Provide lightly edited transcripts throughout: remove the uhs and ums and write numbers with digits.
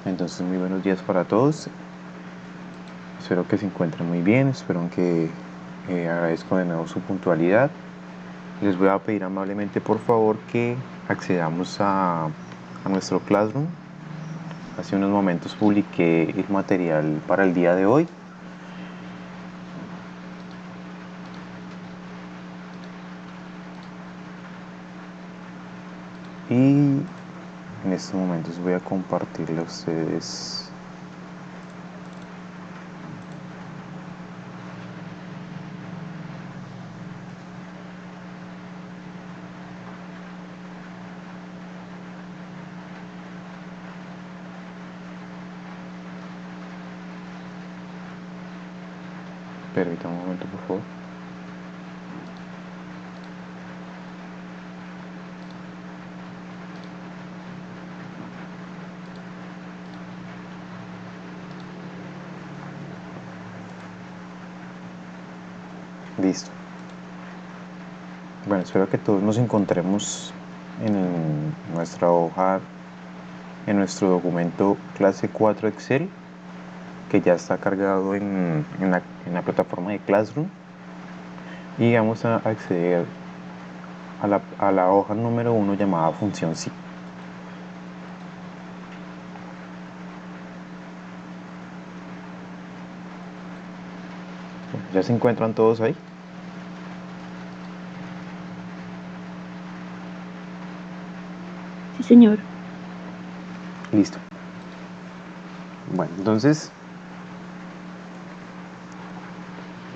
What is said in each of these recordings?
Entonces, muy buenos días para todos. Espero que se encuentren muy bien, espero que agradezco de nuevo su puntualidad. Les voy a pedir amablemente por favor que accedamos a nuestro Classroom. Hace unos momentos publiqué el material para el día de hoy. Y en estos momentos voy a compartirle a ustedes permítame un momento por favor. Listo. Bueno, espero que todos nos encontremos en nuestra hoja, en nuestro documento clase 4 Excel, que ya está cargado en la plataforma de Classroom, y vamos a acceder a la hoja número 1 llamada función sí. ¿Ya se encuentran todos ahí? Sí, señor. Listo. Bueno, entonces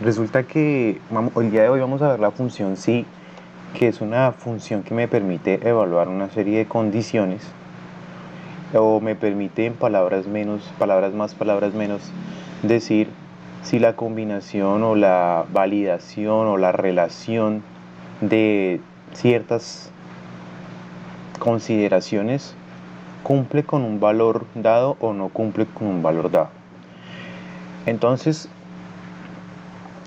resulta que el día de hoy vamos a ver la función sí, que es una función que me permite evaluar una serie de condiciones, o me permite en palabras más, palabras menos, decir si la combinación o la validación o la relación de ciertas consideraciones cumple con un valor dado o no cumple con un valor dado. Entonces,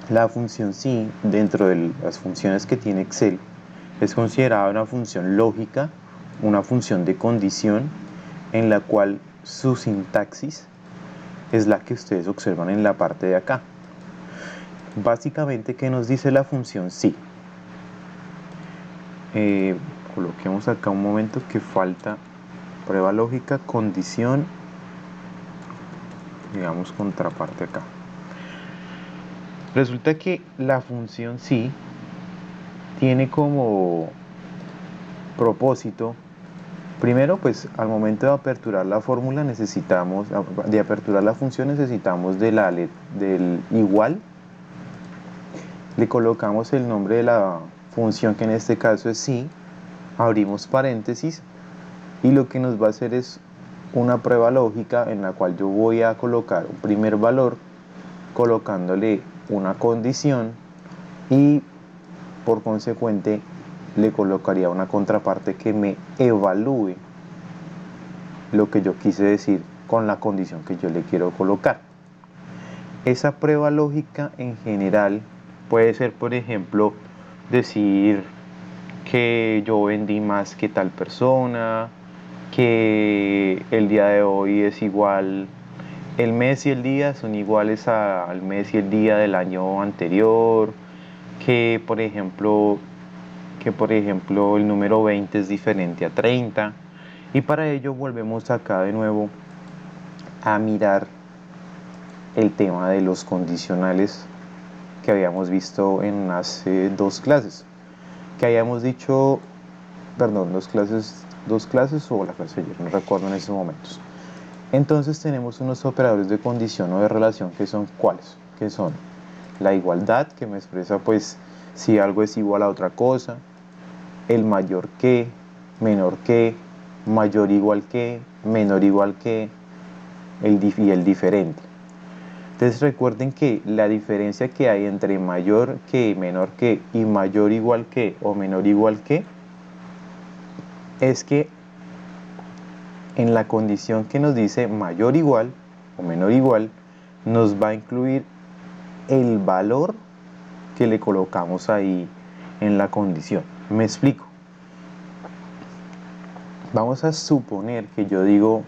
la función sí, dentro de las funciones que tiene Excel, es considerada una función lógica, una función de condición, en la cual su sintaxis es la que ustedes observan en la parte de acá. Básicamente, ¿qué nos dice la función sí? Coloquemos acá un momento que falta prueba lógica, condición, digamos contraparte acá. Resulta que la función sí tiene como propósito, primero, pues al momento de aperturar la fórmula necesitamos, de aperturar la función necesitamos del igual, le colocamos el nombre de la función, que en este caso es sí, abrimos paréntesis, y lo que nos va a hacer es una prueba lógica en la cual yo voy a colocar un primer valor colocándole una condición y por consecuente le colocaría una contraparte que me evalúe lo que yo quise decir con la condición que yo le quiero colocar. Esa prueba lógica en general puede ser, por ejemplo, decir que yo vendí más que tal persona, que el día de hoy es igual, el mes y el día son iguales al mes y el día del año anterior, que por ejemplo el número 20 es diferente a 30, y para ello volvemos acá de nuevo a mirar el tema de los condicionales que habíamos visto en hace dos clases, que habíamos dicho, perdón, dos clases o la clase de ayer, no recuerdo en estos momentos. Entonces tenemos unos operadores de condición o de relación que son ¿cuáles? Que son la igualdad, que me expresa pues si algo es igual a otra cosa, el mayor que, menor que, mayor igual que, menor igual que, y el diferente. Entonces recuerden que la diferencia que hay entre mayor que, menor que y mayor igual que o menor igual que es que en la condición que nos dice mayor igual o menor igual nos va a incluir el valor que le colocamos ahí en la condición. Me explico. Vamos a suponer que yo digo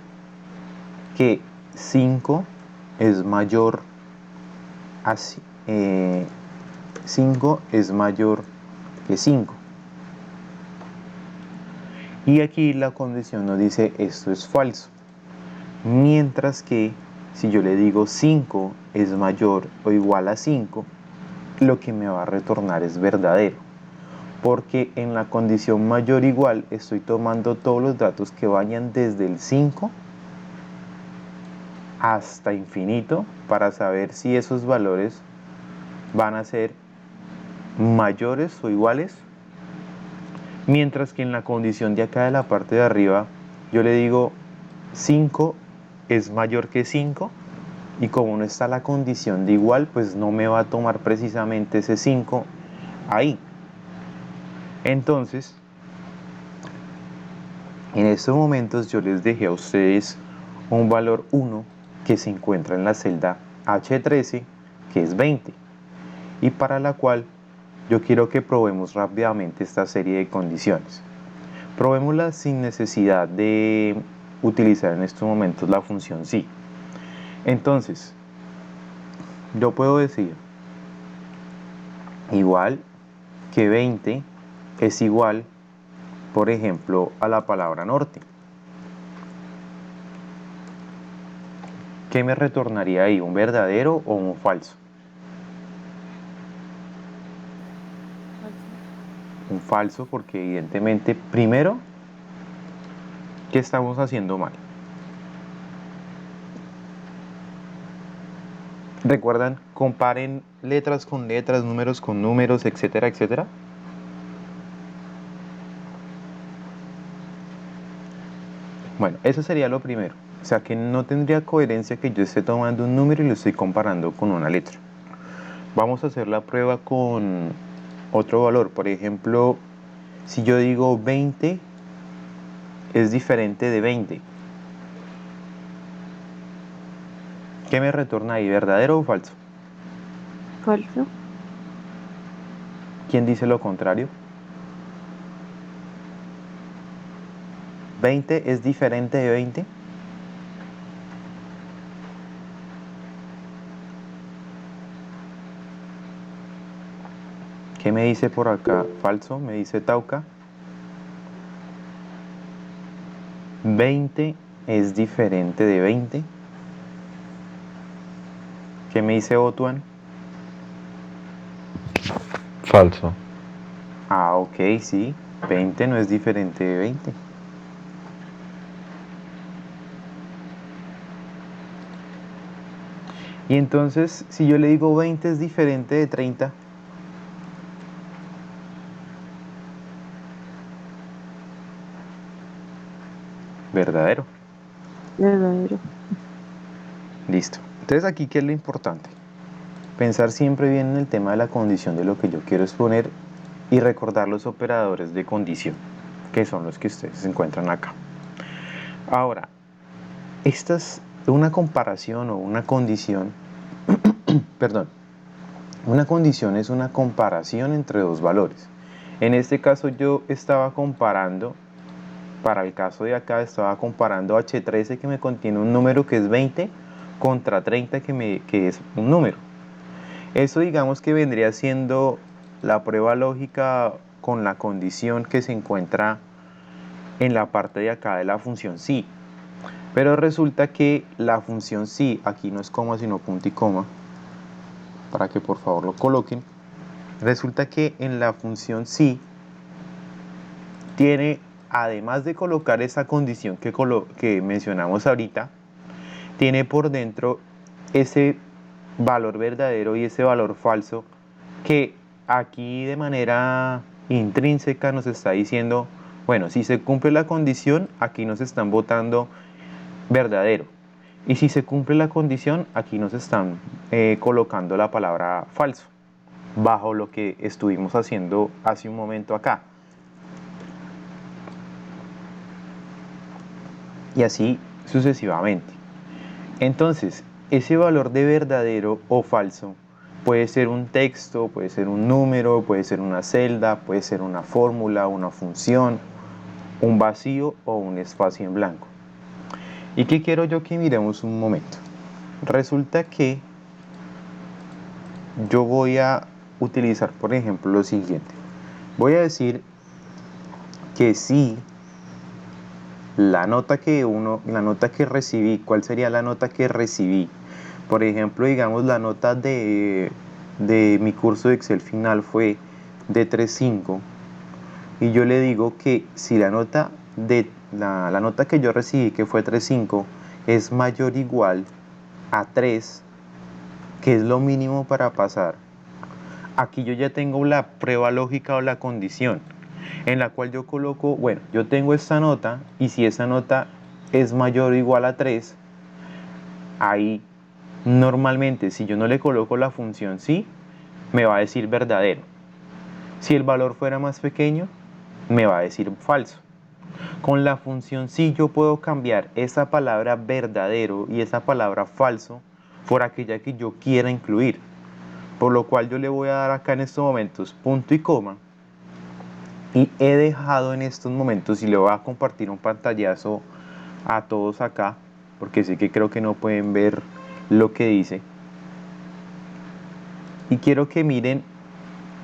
que 5 es mayor a 5 es mayor que 5. Y aquí la condición nos dice esto es falso. Mientras que si yo le digo 5 es mayor o igual a 5, lo que me va a retornar es verdadero. Porque en la condición mayor o igual estoy tomando todos los datos que vayan desde el 5 hasta infinito para saber si esos valores van a ser mayores o iguales. Mientras que en la condición de acá de la parte de arriba yo le digo 5 es mayor que 5 y como no está la condición de igual, pues no me va a tomar precisamente ese 5 ahí. Entonces, en estos momentos yo les dejé a ustedes un valor 1 que se encuentra en la celda H13, que es 20, y para la cual yo quiero que probemos rápidamente esta serie de condiciones. Probémosla sin necesidad de utilizar en estos momentos la función sí. Entonces, yo puedo decir igual que 20 es igual, por ejemplo, a la palabra norte. ¿Qué me retornaría ahí? ¿Un verdadero o un falso? Un falso, porque evidentemente, primero, ¿qué estamos haciendo mal? ¿Recuerdan? Comparen letras con letras, números con números, etcétera, etcétera. Bueno, eso sería lo primero. O sea que no tendría coherencia que yo esté tomando un número y lo estoy comparando con una letra. Vamos a hacer la prueba con otro valor. Por ejemplo, si yo digo 20 es diferente de 20. ¿Qué me retorna ahí? ¿Verdadero o falso? Falso. ¿Quién dice lo contrario? 20 es diferente de 20. ¿Qué me dice por acá? Falso, me dice Tauca. 20 es diferente de 20. ¿Qué me dice Otuan? Falso. Ah, ok, sí. 20 no es diferente de 20. Y entonces, si yo le digo 20 es diferente de 30, verdadero. Verdadero. Listo. Entonces aquí, ¿qué es lo importante? Pensar siempre bien en el tema de la condición de lo que yo quiero exponer y recordar los operadores de condición, que son los que ustedes encuentran acá. Ahora, esta es una comparación o una condición, perdón, una condición es una comparación entre dos valores. En este caso yo estaba comparando, para el caso de acá, estaba comparando H13 que me contiene un número que es 20 contra 30 que es un número. Eso digamos que vendría siendo la prueba lógica con la condición que se encuentra en la parte de acá de la función sí. Pero resulta que la función sí, aquí no es coma sino punto y coma, para que por favor lo coloquen. Resulta que en la función sí tiene, además de colocar esa condición que mencionamos ahorita, tiene por dentro ese valor verdadero y ese valor falso que aquí de manera intrínseca nos está diciendo, bueno, si se cumple la condición, aquí nos están votando verdadero. Y si se cumple la condición, aquí nos están colocando la palabra falso, bajo lo que estuvimos haciendo hace un momento acá. Y así sucesivamente. Entonces, ese valor de verdadero o falso puede ser un texto, puede ser un número, puede ser una celda, puede ser una fórmula, una función, un vacío o un espacio en blanco. ¿Y qué quiero yo que miremos un momento? Resulta que yo voy a utilizar, por ejemplo, lo siguiente. Voy a decir que si la nota que recibí, ¿cuál sería la nota que recibí? Por ejemplo, digamos, la nota de mi curso de Excel final fue de 3.5 y yo le digo que si la nota que yo recibí, que fue 3.5, es mayor o igual a 3, que es lo mínimo para pasar. Aquí yo ya tengo la prueba lógica o la condición en la cual yo coloco, bueno, yo tengo esta nota y si esa nota es mayor o igual a 3, ahí normalmente si yo no le coloco la función sí, me va a decir verdadero. Si el valor fuera más pequeño, me va a decir falso. Con la función sí yo puedo cambiar esa palabra verdadero y esa palabra falso por aquella que yo quiera incluir. Por lo cual yo le voy a dar acá en estos momentos punto y coma. Y he dejado en estos momentos, y le voy a compartir un pantallazo a todos acá, porque sé que creo que no pueden ver lo que dice. Y quiero que miren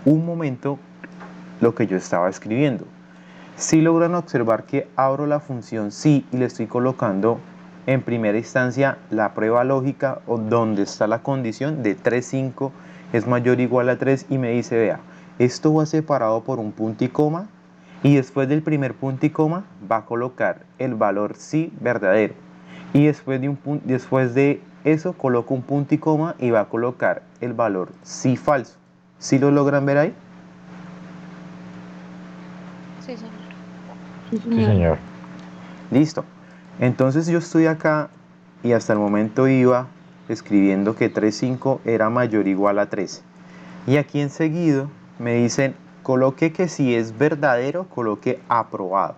un momento lo que yo estaba escribiendo. Si logran observar que abro la función sí y le estoy colocando en primera instancia la prueba lógica o donde está la condición de 3.5 es mayor o igual a 3 y me dice, vea, esto va separado por un punto y coma y después del primer punto y coma va a colocar el valor sí verdadero y después de eso coloco un punto y coma y va a colocar el valor sí falso. ¿Sí lo logran ver ahí? Sí, señor. Sí, Sí, señor. señor. Listo. Entonces yo estoy acá y hasta el momento iba escribiendo que 3.5 era mayor o igual a 3. Y aquí enseguida me dicen, coloque que si es verdadero, coloque aprobado.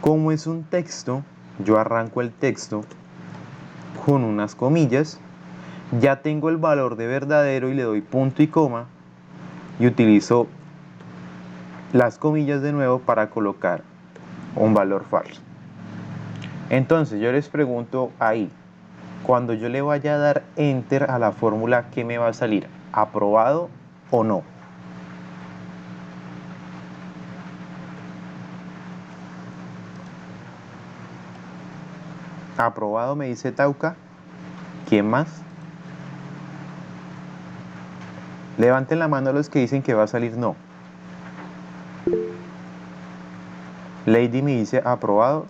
Como es un texto, yo arranco el texto con unas comillas, ya tengo el valor de verdadero y le doy punto y coma y utilizo las comillas de nuevo para colocar un valor falso. Entonces yo les pregunto ahí, cuando yo le vaya a dar enter a la fórmula, ¿qué me va a salir? ¿Aprobado o no? Aprobado me dice Tauca. ¿Quién más? Levanten la mano los que dicen que va a salir no. Lady me dice aprobado.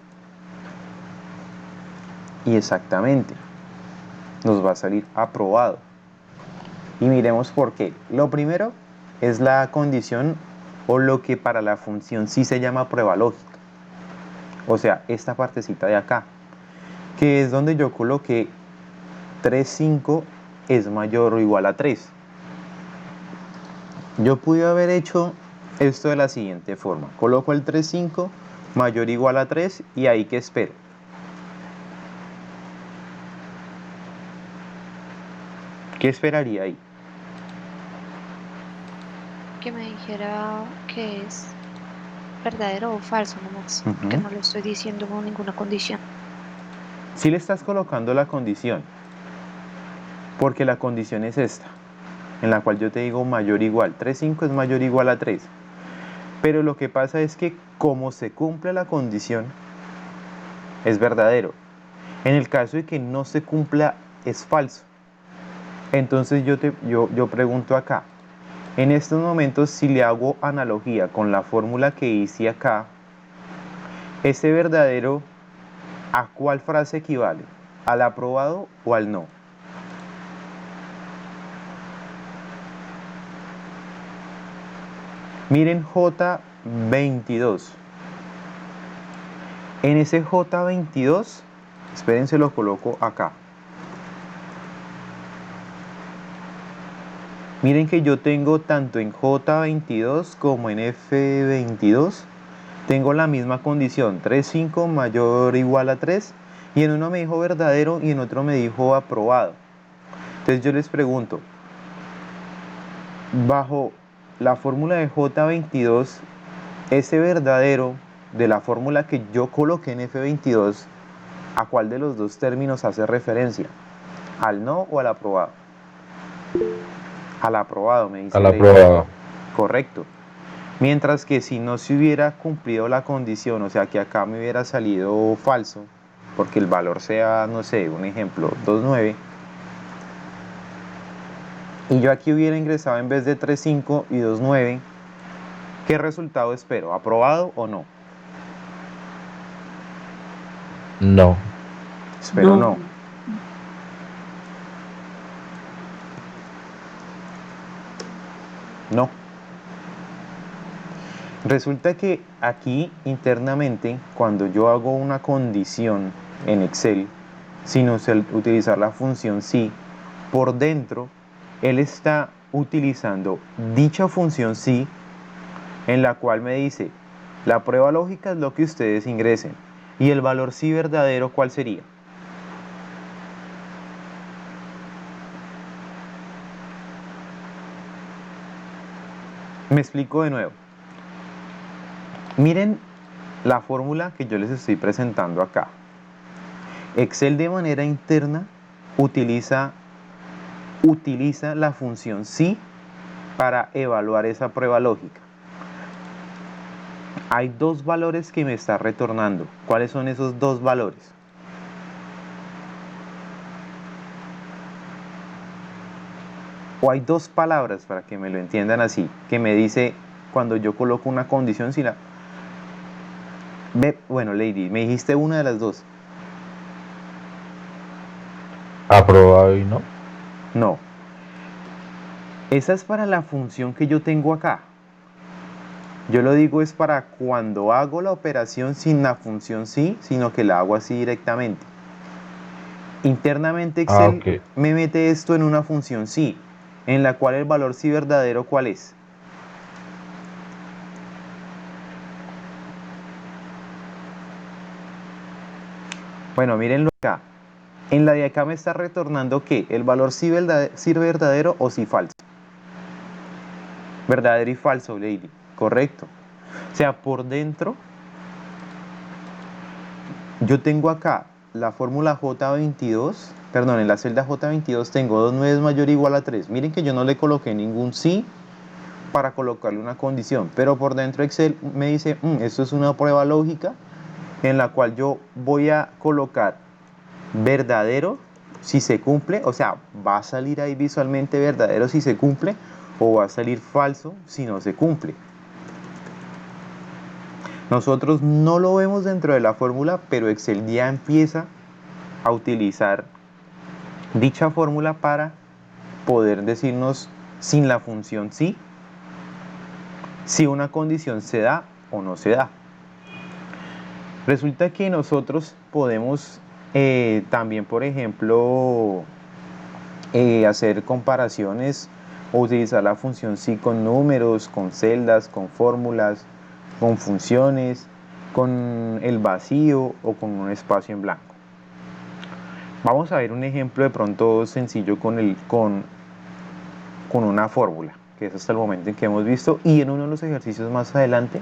Y exactamente, nos va a salir aprobado. Y miremos por qué. Lo primero es la condición o lo que para la función sí se llama prueba lógica. O sea, esta partecita de acá, que es donde yo coloqué 3.5 es mayor o igual a 3. Yo pude haber hecho esto de la siguiente forma. Coloco el 3.5 mayor o igual a 3 y ahí que espero. ¿Qué esperaría ahí? Que me dijera que es verdadero o falso nomás, porque Uh-huh. no le estoy diciendo con ninguna condición. Si le estás colocando la condición, porque la condición es esta, en la cual yo te digo mayor o igual. 3.5 es mayor o igual a 3. Pero lo que pasa es que como se cumple la condición, es verdadero. En el caso de que no se cumpla, es falso. Entonces yo pregunto acá, en estos momentos si le hago analogía con la fórmula que hice acá, ¿ese verdadero a cuál frase equivale? ¿Al aprobado o al no? Miren J22. En ese J22, espérense, lo coloco acá. Miren que yo tengo tanto en J22 como en F22, tengo la misma condición, 3.5 mayor o igual a 3, y en uno me dijo verdadero y en otro me dijo aprobado. Entonces yo les pregunto, bajo la fórmula de J22, ese verdadero de la fórmula que yo coloqué en F22, ¿A cuál de los dos términos hace referencia? ¿Al no o al aprobado? Al aprobado, me dice Al Lady. aprobado. Correcto. Mientras que si no se hubiera cumplido la condición, o sea que acá me hubiera salido falso, porque el valor sea, no sé, un ejemplo, 2,9, y yo aquí hubiera ingresado en vez de 3,5 y 2,9, ¿qué resultado espero? ¿Aprobado o no? No. Espero no. No. Resulta que aquí internamente, cuando yo hago una condición en Excel, sin utilizar la función si, por dentro, él está utilizando dicha función si, en la cual me dice, la prueba lógica es lo que ustedes ingresen, y el valor si verdadero, ¿cuál sería? Me explico de nuevo. Miren la fórmula que yo les estoy presentando acá. Excel de manera interna utiliza la función si para evaluar esa prueba lógica. Hay dos valores que me está retornando. ¿Cuáles son esos dos valores? O hay dos palabras, para que me lo entiendan así, que me dice cuando yo coloco una condición si la... Bueno, Lady, me dijiste una de las dos. Aprobado y no. No. Esa es para la función que yo tengo acá. Yo lo digo es para cuando hago la operación sin la función sí, sino que la hago así directamente. Internamente Excel Ok. me mete esto en una función sí, en la cual el valor sí verdadero, ¿cuál es? Bueno, mírenlo acá. En la de acá me está retornando ¿qué? El valor sí verdadero o sí falso. Verdadero y falso, Lady. Correcto. O sea, por dentro, yo tengo acá la fórmula J22, perdón, en la celda J22 tengo 2,9 mayor o igual a 3. Miren que yo no le coloqué ningún sí para colocarle una condición, pero por dentro Excel me dice, esto es una prueba lógica en la cual yo voy a colocar verdadero si se cumple, o sea, va a salir ahí visualmente verdadero si se cumple o va a salir falso si no se cumple. Nosotros no lo vemos dentro de la fórmula, pero Excel ya empieza a utilizar dicha fórmula para poder decirnos sin la función sí, si una condición se da o no se da. Resulta que nosotros podemos también, por ejemplo, hacer comparaciones o utilizar la función sí con números, con celdas, con fórmulas, con funciones, con el vacío o con un espacio en blanco. Vamos a ver un ejemplo de pronto sencillo con una fórmula, que es hasta el momento en que hemos visto, y en uno de los ejercicios más adelante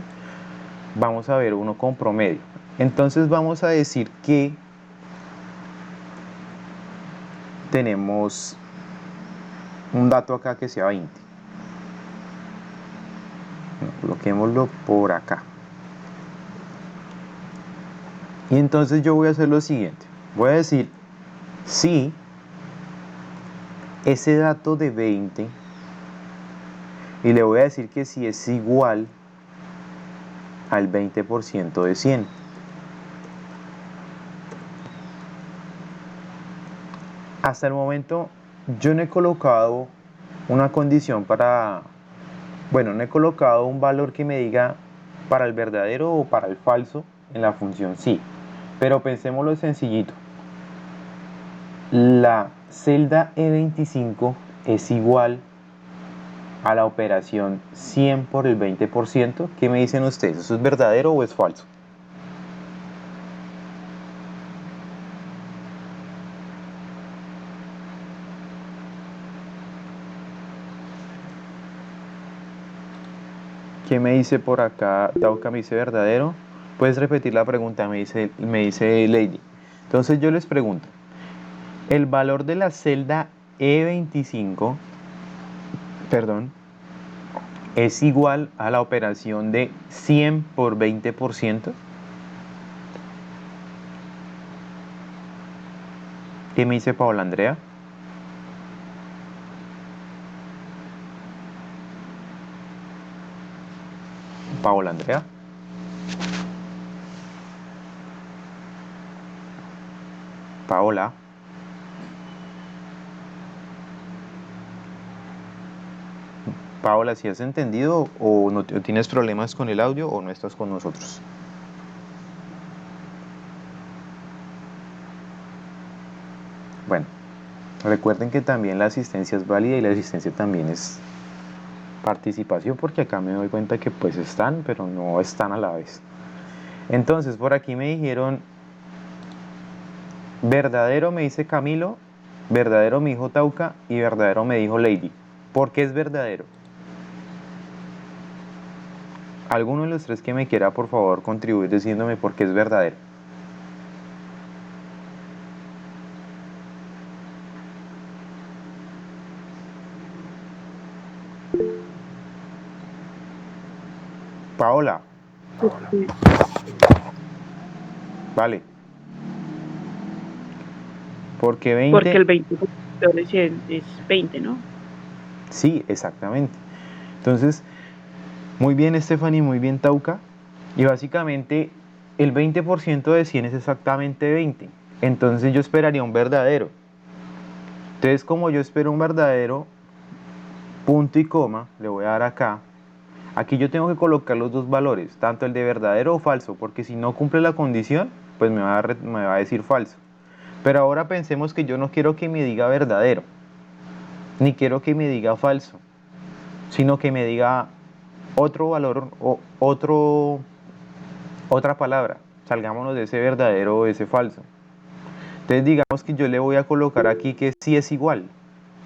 vamos a ver uno con promedio. Entonces vamos a decir que tenemos un dato acá que sea 20. Coloquémoslo por acá. Y entonces yo voy a hacer lo siguiente. Voy a decir si ese dato de 20 y le voy a decir que si es igual al 20% de 100. Hasta el momento yo no he colocado una condición para, bueno, no he colocado un valor que me diga para el verdadero o para el falso en la función sí. Pero pensémoslo sencillito. La celda E25 es igual a la operación 100 por el 20%. ¿Qué me dicen ustedes? ¿Eso es verdadero o es falso? ¿Qué me dice por acá? Tauca me dice verdadero. ¿Puedes repetir la pregunta? Me dice Lady. Entonces yo les pregunto, el valor de la celda E25, perdón, es igual a la operación de 100 por 20%. ¿Qué me dice Paola Andrea? Paola Andrea. Paola. Paola, ¿si has entendido o no o tienes problemas con el audio o no estás con nosotros? Bueno, recuerden que también la asistencia es válida y la asistencia también es participación, porque acá me doy cuenta que pues están, pero no están a la vez. Entonces, por aquí me dijeron, verdadero me dice Camilo, verdadero me dijo Tauca y verdadero me dijo Lady. ¿Por qué es verdadero? ¿Alguno de los tres que me quiera, por favor, contribuir diciéndome por qué es verdadero? Paola, Porque, vale. ¿Por qué porque 20? el 20% de 100 es 20, ¿no? Sí, exactamente. Entonces, muy bien Stephanie, muy bien Tauca. Y básicamente el 20% de 100 es exactamente 20. Entonces yo esperaría un verdadero. Entonces como yo espero un verdadero, punto y coma, le voy a dar acá. Aquí yo tengo que colocar los dos valores, tanto el de verdadero o falso, porque si no cumple la condición, pues me va a decir falso. Pero ahora pensemos que yo no quiero que me diga verdadero, ni quiero que me diga falso, sino que me diga otro valor o otra palabra. Salgámonos de ese verdadero o ese falso. Entonces digamos que yo le voy a colocar aquí que sí es igual.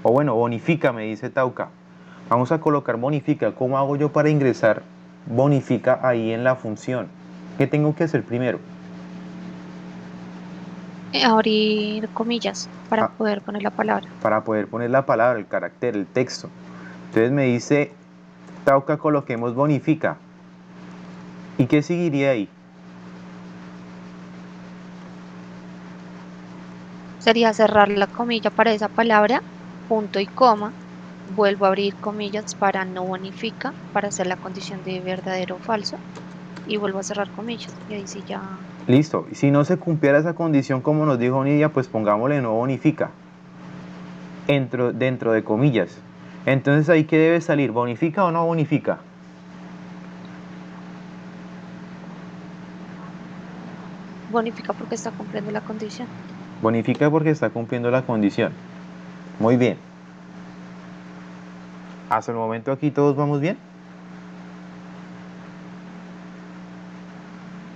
O bueno, bonifica, me dice Tauca. Vamos a colocar bonifica. ¿Cómo hago yo para ingresar bonifica ahí en la función? ¿Qué tengo que hacer primero? Abrir comillas para Ah, poder poner la palabra. para poder poner la palabra, el carácter, el texto. Entonces me dice Tauca, coloquemos bonifica. ¿Y qué seguiría ahí? Sería cerrar la comilla para esa palabra, punto y coma. Vuelvo a abrir comillas para no bonifica, para hacer la condición de verdadero o falso. Y vuelvo a cerrar comillas. Y ahí sí ya. Listo. Y si no se cumpliera esa condición, como nos dijo Nidia, pues pongámosle no bonifica. Dentro de comillas. Entonces ahí qué debe salir, ¿bonifica o no bonifica? Bonifica porque está cumpliendo la condición. Bonifica porque está cumpliendo la condición. Muy bien. Hasta el momento aquí todos vamos bien.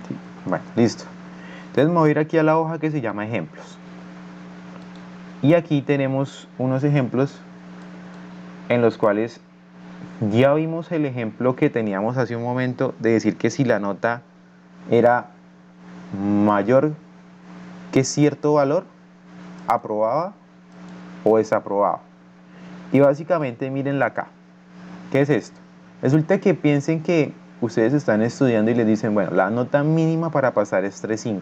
Sí. Bueno, listo. Entonces me voy a ir aquí a la hoja que se llama ejemplos. Y aquí tenemos unos ejemplos en los cuales ya vimos el ejemplo que teníamos hace un momento de decir que si la nota era mayor que cierto valor, aprobaba o desaprobaba. Y básicamente mírenla acá. ¿Qué es esto? Resulta que piensen que ustedes están estudiando y les dicen, bueno, la nota mínima para pasar es 3.5.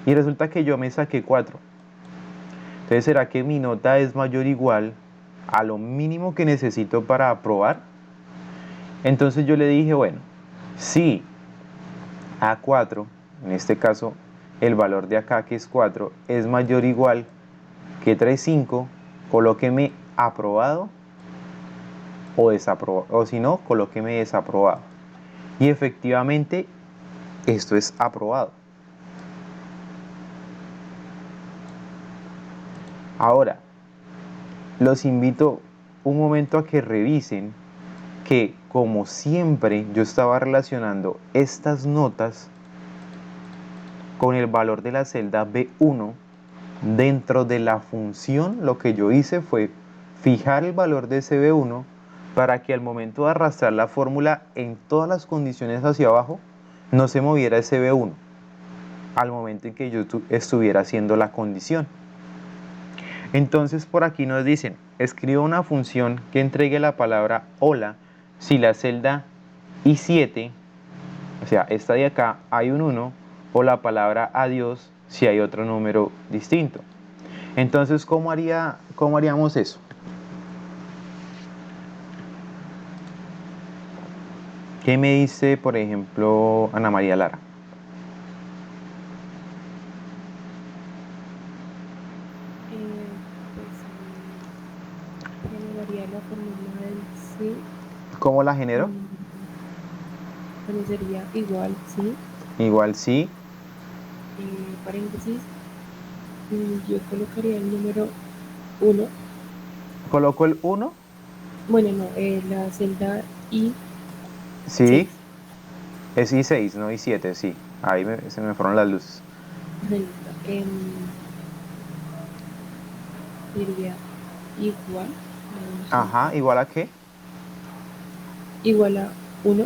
Y resulta que yo me saqué 4. Entonces, ¿será que mi nota es mayor o igual a lo mínimo que necesito para aprobar? Entonces yo le dije, bueno, si A4, en este caso el valor de acá que es 4, es mayor o igual que 3.5, colóqueme aprobado o desaprobado, o si no, colóqueme desaprobado. Y efectivamente esto es aprobado. Ahora, los invito un momento a que revisen que, como siempre, yo estaba relacionando estas notas con el valor de la celda B1. Dentro de la función, lo que yo hice fue fijar el valor de ese B1 para que al momento de arrastrar la fórmula en todas las condiciones hacia abajo, no se moviera ese B1. al momento en que yo estuviera haciendo la condición. Entonces por aquí nos dicen, escriba una función que entregue la palabra hola si la celda I7, o sea, esta de acá, hay un 1, o la palabra adiós si hay otro número distinto. Entonces, ¿cómo haríamos eso? ¿Qué me dice, por ejemplo, Ana María Lara? Pues generaría la fórmula del sí. ¿Cómo la genero? Bueno, sería igual sí, Igual sí. paréntesis, yo colocaría el número 1. Coloco el 1. Bueno, no, la celda I6. Sí. Es I6, no I7, sí. Ahí se me fueron las luces. Sería igual. Ajá, ¿igual a qué? Igual a 1.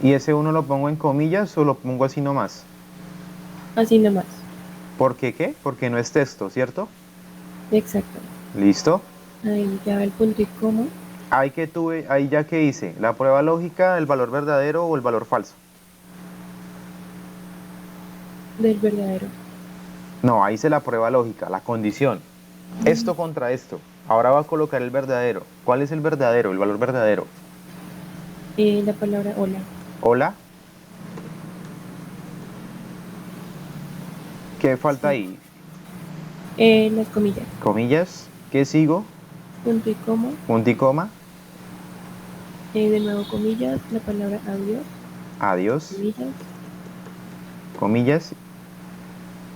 ¿Y ese 1 lo pongo en comillas o lo pongo así nomás? Así nomás. ¿Por qué qué? Porque no es texto, ¿cierto? Exacto. ¿Listo? Ahí ya el punto y coma Ahí ya que hice, la prueba lógica, el valor verdadero o el valor falso. del verdadero. No, ahí hice la prueba lógica, la condición. Esto contra esto. Ahora va a colocar el verdadero. ¿Cuál es el verdadero? El valor verdadero. La palabra hola. Hola. ¿Qué falta Sí. ahí? Las comillas. Comillas. ¿Qué sigo? Punto y coma. Punto y coma. De nuevo comillas. La palabra adiós. Adiós. Comillas. Comillas.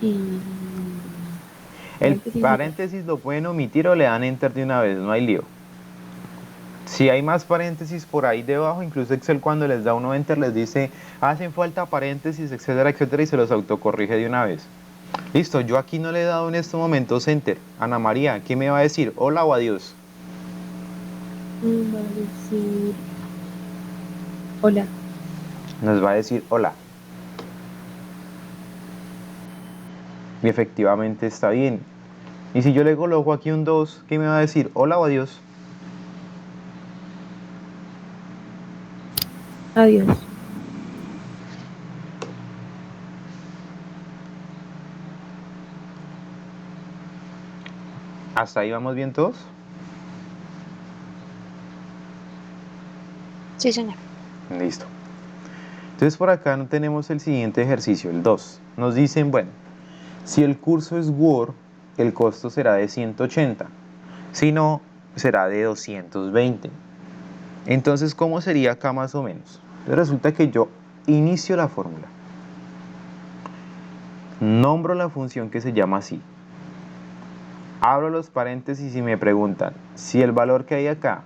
Y El paréntesis. paréntesis lo pueden omitir o le dan enter de una vez, no hay lío. Si hay más paréntesis por ahí debajo, incluso Excel cuando les da uno enter les dice hacen falta paréntesis, etcétera, etcétera, y se los autocorrige de una vez. Listo, yo aquí no le he dado en estos momentos enter. Ana María, ¿qué me va a decir? ¿Hola o adiós? Va a decir hola. Nos va a decir hola. Y efectivamente está bien. Y si yo le coloco aquí un 2, ¿qué me va a decir? ¿Hola o adiós? Adiós. ¿Hasta ahí vamos bien todos? Sí, señor. Listo. Entonces por acá no tenemos el siguiente ejercicio, el 2. Nos dicen, bueno, si el curso es Word, el costo será de 180. Si no, será de 220. Entonces, ¿cómo sería acá más o menos? Entonces, resulta que yo inicio la fórmula. Nombro la función que se llama así. Abro los paréntesis y me preguntan si el valor que hay acá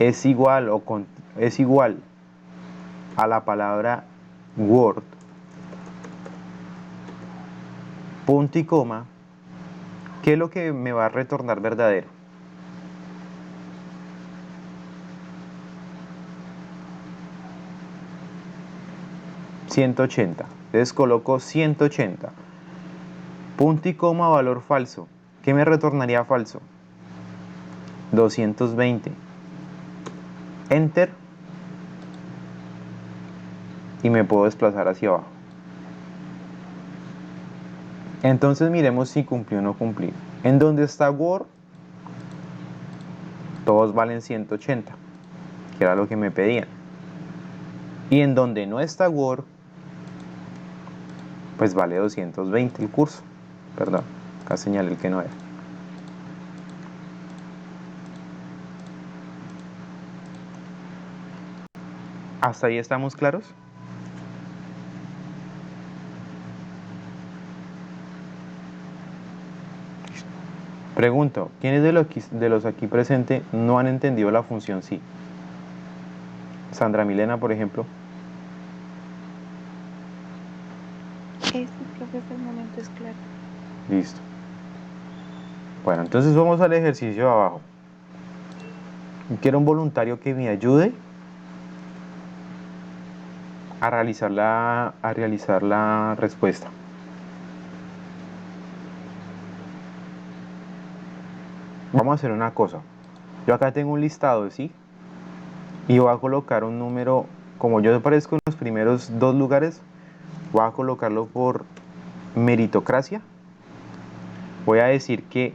es igual a la palabra Word, punto y coma, ¿qué es lo que me va a retornar verdadero? $180. Entonces coloco 180. Punto y coma, valor falso. ¿Qué me retornaría falso? 220. Enter. Y me puedo desplazar hacia abajo. Entonces miremos si cumplió o no cumplió. En donde está Word, todos valen 180, que era lo que me pedían. Y en donde no está Word, pues vale 220 el curso. Perdón, acá señalé el que no era. ¿Hasta ahí estamos claros? Pregunto, ¿quiénes de los aquí presentes no han entendido la función sí? Sandra Milena, por ejemplo. Sí, profe, hasta el momento es claro. Listo. Bueno, entonces vamos al ejercicio de abajo. Quiero un voluntario que me ayude a realizar la respuesta. Vamos a hacer una cosa. Yo acá tengo un listado, ¿sí? Y voy a colocar un número, como yo aparezco en los primeros dos lugares, voy a colocarlo por meritocracia. Voy a decir que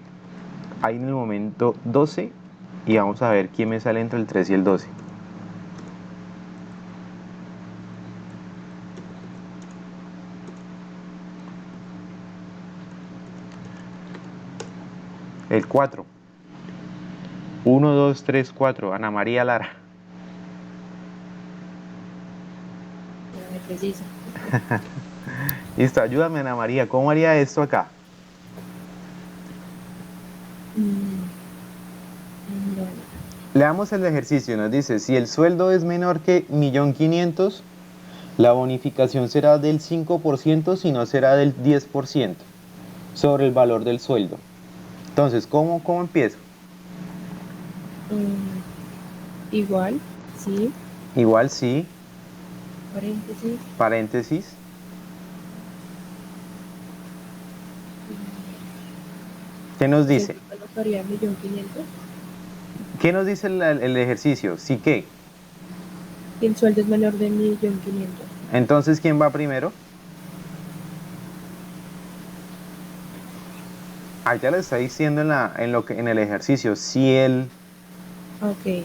hay en el momento 12 y vamos a ver quién me sale entre el 3 y el 12. El 4. 1, 2, 3, 4. Ana María Lara. Me precisa. Listo, ayúdame Ana María. ¿Cómo haría esto acá? Bueno, Leamos el ejercicio. Nos dice, si el sueldo es menor que 1.500.000, la bonificación será del 5%, si no será del 10% sobre el valor del sueldo. Entonces, ¿cómo empiezo? igual, sí, Igual sí, paréntesis, paréntesis. ¿Qué nos dice? sí, colocaría 1.500.000. ¿Qué nos dice el ejercicio? ¿Sí qué? Y el sueldo es menor de 1.500.000. Entonces, ¿quién va primero? Ah, ya le está diciendo en el ejercicio. Si el... Ok,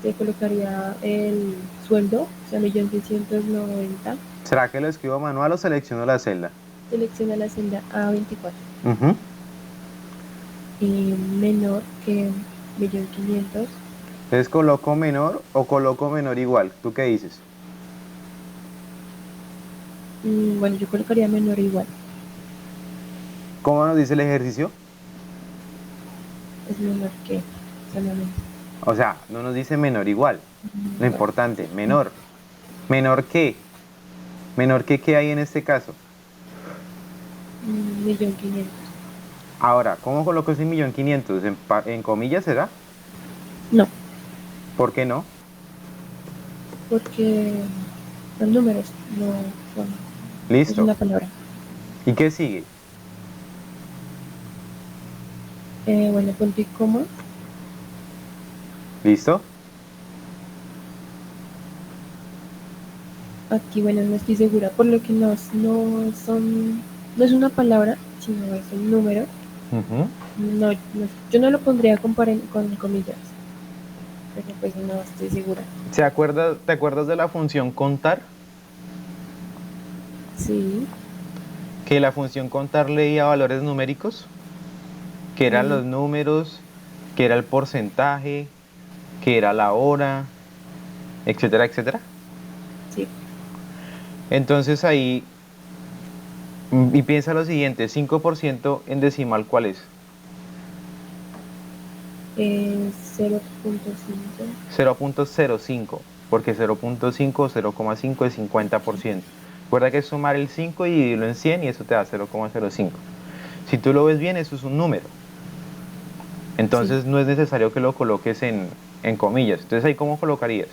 te colocaría el sueldo, o sea, 1.690.000. ¿Será que lo escribo manual o selecciono la celda? Selecciona la celda A24. Ujú. Y menor que 1.500.000. Entonces, ¿coloco menor o coloco menor igual? ¿Tú qué dices? Bueno, yo colocaría menor igual. ¿Cómo nos dice el ejercicio? Es menor que solamente. O sea, no nos dice menor igual. Lo importante, menor. ¿Menor qué? ¿Menor que qué hay en este caso? 1.500.000. Ahora, ¿cómo coloco ese 1.500.000? ¿En comillas será? No, ¿Por qué no? porque los números no son, es Listo. una palabra. ¿Y qué sigue? Bueno, punto y coma. ¿Listo? Aquí, bueno, no estoy segura, por lo que no es una palabra, sino es un número. Ujú. Yo no lo pondría con comillas, pero pues no estoy segura. ¿Te acuerdas de la función contar? Sí, Que la función contar leía valores numéricos, que eran sí, los números, que era el porcentaje, que era la hora, etcétera, etcétera. sí. Entonces ahí, y piensa lo siguiente, 5% en decimal, ¿cuál es? 0.5. 0.05, porque 0.5 o 0,5 es 50%. Recuerda que es sumar el 5 y dividirlo en 100 y eso te da 0,05. Si tú lo ves bien, eso es un número. Entonces Sí, no es necesario que lo coloques en comillas. Entonces ahí, ¿cómo colocarías?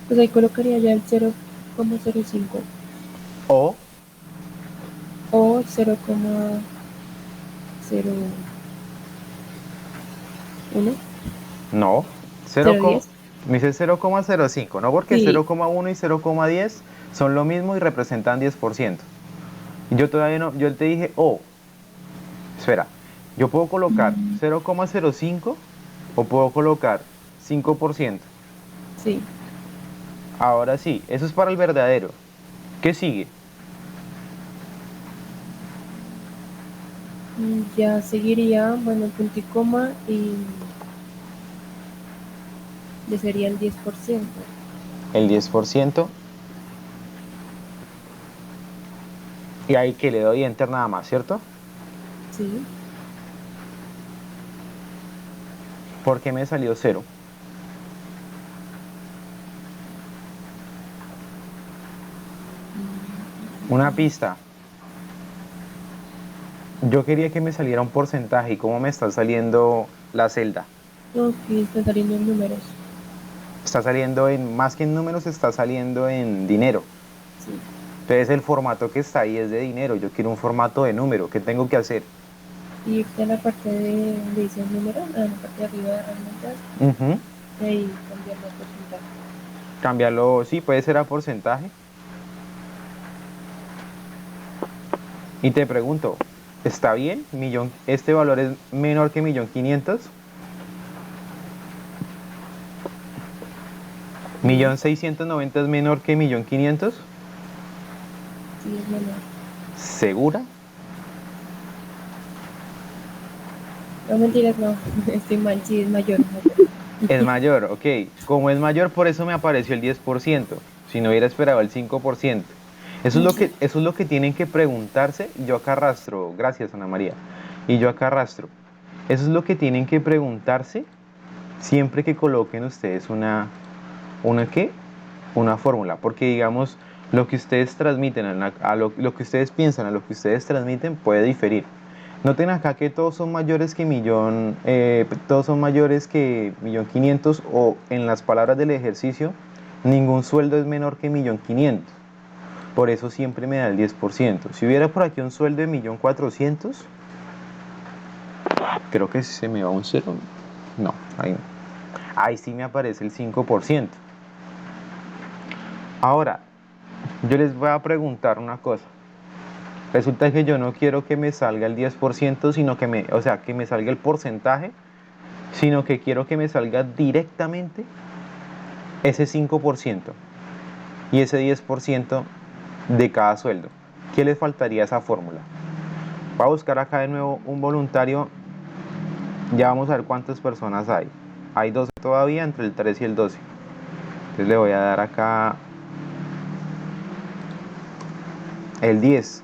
pues ahí colocaría ya el 0.05 O, o 0.01. no, 0.10. me dice 0,05, no porque Sí, 0,1 y 0,10 son lo mismo y representan 10%. Y yo todavía no, yo te dije O. Espera, yo puedo colocar 0,05 o puedo colocar 5%. sí. Ahora sí, eso es para el verdadero. ¿Qué sigue? Ya seguiría, bueno, punto y coma y ya sería el 10%. El 10%. Y ahí que le doy enter nada más, ¿cierto? Sí, Porque me salió 0. Una pista. Yo quería que me saliera un porcentaje y cómo me está saliendo la celda. no, que están saliendo números. Está saliendo más que en números, está saliendo en dinero. Sí. Entonces el formato que está ahí es de dinero. Yo quiero un formato de número. ¿Qué tengo que hacer? Irte a la parte de donde dice el número, a la parte de arriba de herramientas, Ujú. y ahí cambiar los porcentajes. Cambiarlo, sí, puede ser a porcentaje. Y te pregunto, ¿está bien? ¿Este valor es menor que 1.500.000? ¿1.690.000 es menor que 1.500.000? Sí, es menor. ¿Segura? No, mentiras, no. Estoy mal, sí, es mayor. Es mayor, ok. Como es mayor, por eso me apareció el 10%. Si no hubiera esperado el 5%. Eso es lo que tienen que preguntarse. Y yo acá arrastro. Gracias, Ana María. Y yo acá arrastro. Eso es lo que tienen que preguntarse siempre que coloquen ustedes ¿una qué? Una fórmula. Porque digamos, lo que ustedes transmiten, lo que ustedes piensan, a lo que ustedes transmiten puede diferir. Noten acá que todos son mayores que todos son mayores que 1.500.000, o en las palabras del ejercicio, ningún sueldo es menor que 1.500.000. Por eso siempre me da el 10%. Si hubiera por aquí un sueldo de 1.400.000, creo que se me va un cero. No, ahí no. Ahí sí me aparece el 5%. Ahora, yo les voy a preguntar una cosa. Resulta que yo no quiero que me salga el 10%, sino que que me salga el porcentaje, sino que quiero que me salga directamente ese 5% y ese 10% de cada sueldo. ¿Qué les faltaría a esa fórmula? Voy a buscar acá de nuevo un voluntario. Ya vamos a ver cuántas personas hay. Hay 12 todavía, entre el 3 y el 12. Entonces le voy a dar acá el 10.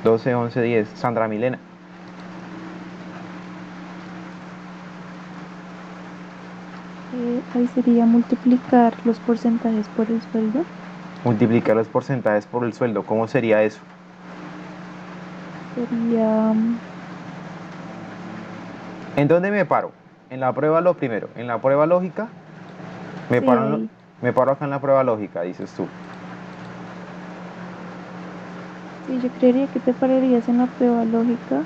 12, 11, 10. Sandra Milena. Ahí sería multiplicar los porcentajes por el sueldo. Multiplicar los porcentajes por el sueldo. ¿Cómo sería eso? Sería, ¿En dónde me paro? En la prueba lo primero. En la prueba lógica. sí, ahí. Me paro acá en la prueba lógica, dices tú. Sí, yo creería que te pararías en la prueba lógica.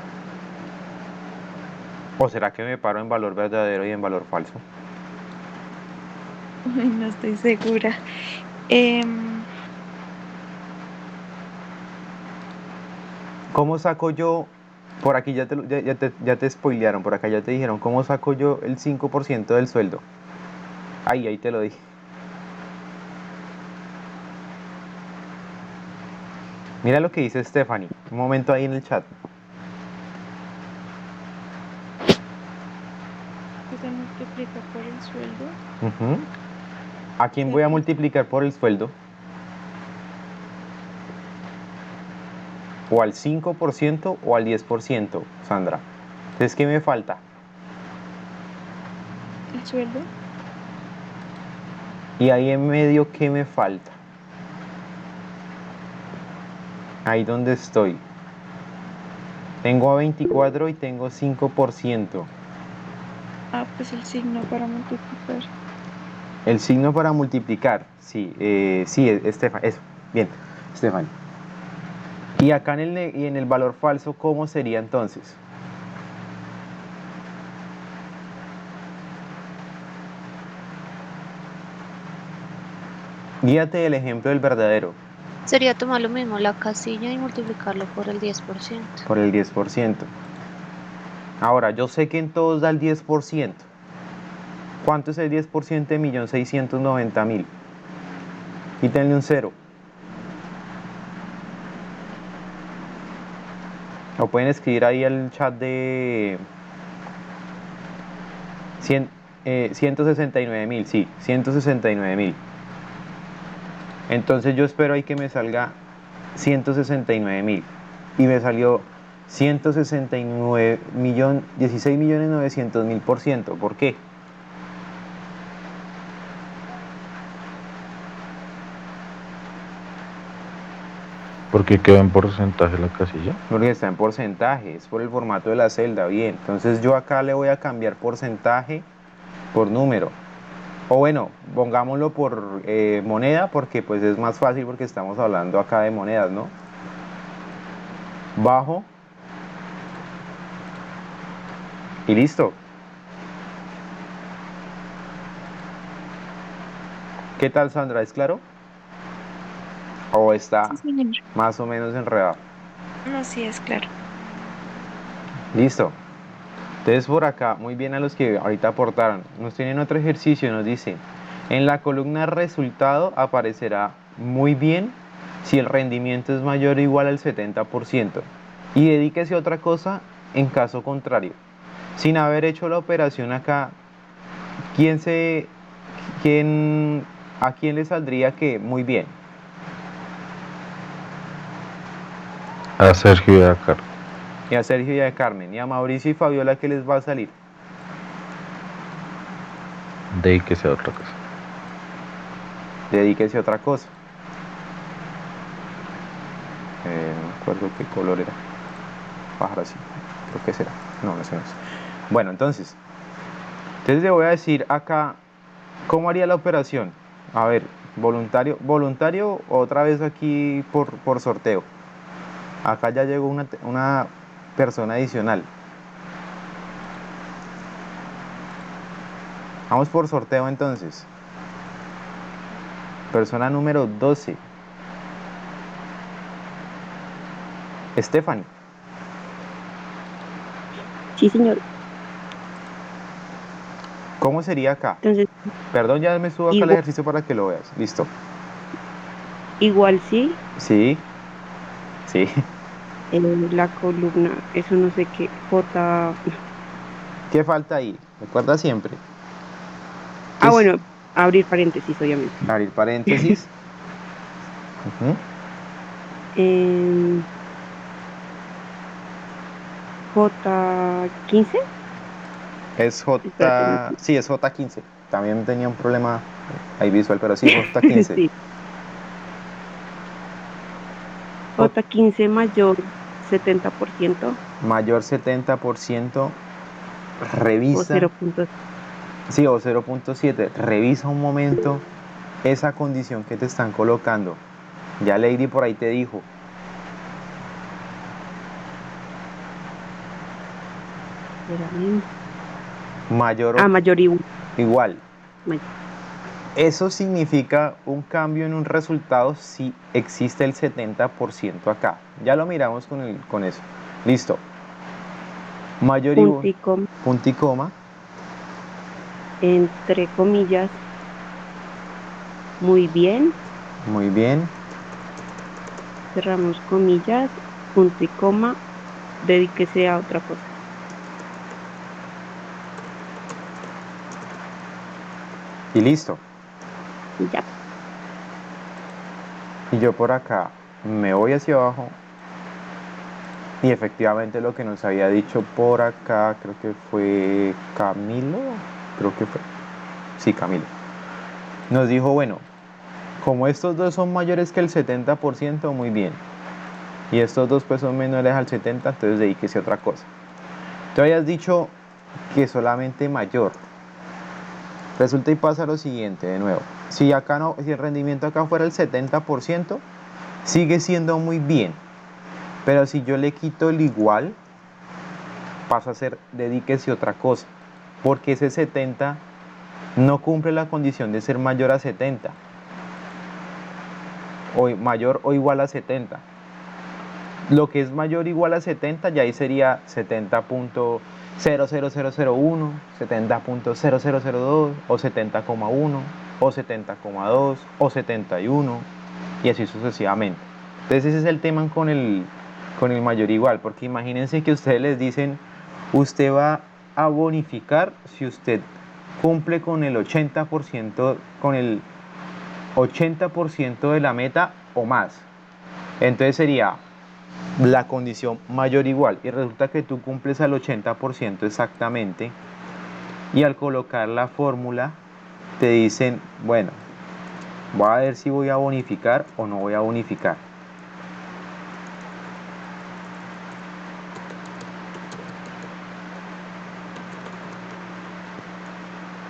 ¿O será que me paro en valor verdadero y en valor falso? Ay, no estoy segura. Em, ¿Cómo saco yo? Por aquí ya te spoilearon, por acá ya te dijeron, ¿cómo saco yo el 5% del sueldo? Ahí te lo dije. Mira lo que dice Stephanie, un momento ahí en el chat. que se multiplica por el sueldo. Ujú. ¿A quién Y voy a aquí, multiplicar por el sueldo? ¿O al 5% o al 10%, Sandra? Entonces, ¿qué me falta? el sueldo. Y ahí en medio, ¿qué me falta? Ahí donde estoy. Tengo a 24 y tengo 5%. Ah, pues el signo para multiplicar. El signo para multiplicar. Sí, sí, Estefan, eso. Bien, Estefan. Y acá y en el valor falso, ¿cómo sería entonces? Guíate del ejemplo del verdadero, Sería tomar lo mismo, la casilla, y multiplicarlo por el 10%. por el 10%. Ahora, yo sé que en todos da el 10%. ¿Cuánto es el 10% de 1.690.000? Quítenle un cero. O pueden escribir ahí el chat de 169.000, sí, 169.000. Entonces yo espero ahí que me salga 169.000. Y me salió 16.900.000%. ¿Por qué? Porque quedó en porcentaje la casilla. Porque está en porcentaje, es por el formato de la celda. Bien, entonces yo acá le voy a cambiar porcentaje por número. O bueno, pongámoslo por moneda porque pues es más fácil porque estamos hablando acá de monedas, ¿no? Bajo. Y listo. ¿Qué tal, Sandra? ¿Es claro? ¿O está Sí, señor. más o menos enredado? No, sí, es claro. Listo. Entonces por acá, muy bien a los que ahorita aportaron. Nos tienen otro ejercicio, nos dice, en la columna resultado aparecerá muy bien si el rendimiento es mayor o igual al 70%. Y dedíquese a otra cosa en caso contrario. Sin haber hecho la operación acá, ¿quién se, quién, a quién le saldría que muy bien? A Sergio y a Carlos. Y a Sergio y a Carmen. Y a Mauricio y Fabiola, ¿qué les va a salir? Dedíquese a otra cosa. Dedíquese a otra cosa. No me acuerdo qué color era. Pájaro así. Creo que será. No, ese no es. Bueno, entonces le voy a decir acá cómo haría la operación. A ver, voluntario otra vez aquí por sorteo. Acá ya llegó una persona adicional. Vamos por sorteo entonces. Persona número 12. Stephanie. Sí, señor. ¿Cómo sería acá? Entonces, Perdón, ya me subo acá el igual, ejercicio para que lo veas. Listo. igual sí, Sí, sí. la columna, eso no sé qué, J. ¿Qué falta ahí? Recuerda siempre. ¿Qué Ah, es? bueno, abrir paréntesis, obviamente. Abrir paréntesis. Ujú. En J15. Es Espérate, J. Sí, es J15. También tenía un problema ahí visual, pero sí, J15. sí, J J15 mayor 70% mayor 70%. o Revisa. 0.0. Sí, o 0.7. Revisa un momento esa condición que te están colocando. Ya Lady por ahí te dijo. Espérame. Mayor o Ah, mayor igual. igual. Mayor. Eso significa un cambio en un resultado si existe el 70% acá. Ya lo miramos con eso. Listo. Mayor igual. Punto y coma, Punto y coma. entre comillas, muy bien, Muy bien. cerramos comillas, punto y coma, dedíquese a otra cosa. Y listo. Y ya. Y yo por acá me voy hacia abajo. Y efectivamente lo que nos había dicho por acá, creo que fue Camilo. Creo que fue. Sí, Camilo. Nos dijo, bueno, como estos dos son mayores que el 70%, muy bien. Y estos dos pues son menores al 70%, entonces dedíquese a otra cosa. Tú habías dicho que solamente mayor. Resulta y pasa lo siguiente, de nuevo. Si el rendimiento acá fuera el 70%, sigue siendo muy bien. Pero si yo le quito el igual, pasa a ser dedíquese a otra cosa. Porque ese 70 no cumple la condición de ser mayor a 70. O mayor o igual a 70. Lo que es mayor o igual a 70 ya ahí sería 70.00001, 70.0002 o 70,1 o 70,2 o 71 y así sucesivamente. Entonces ese es el tema con el mayor igual, porque imagínense que ustedes les dicen, usted va a bonificar si usted cumple con el 80%, con el 80% de la meta o más. Entonces sería la condición mayor o igual y resulta que tú cumples al 80% exactamente y al colocar la fórmula te dicen, bueno, voy a ver si voy a bonificar o no voy a bonificar.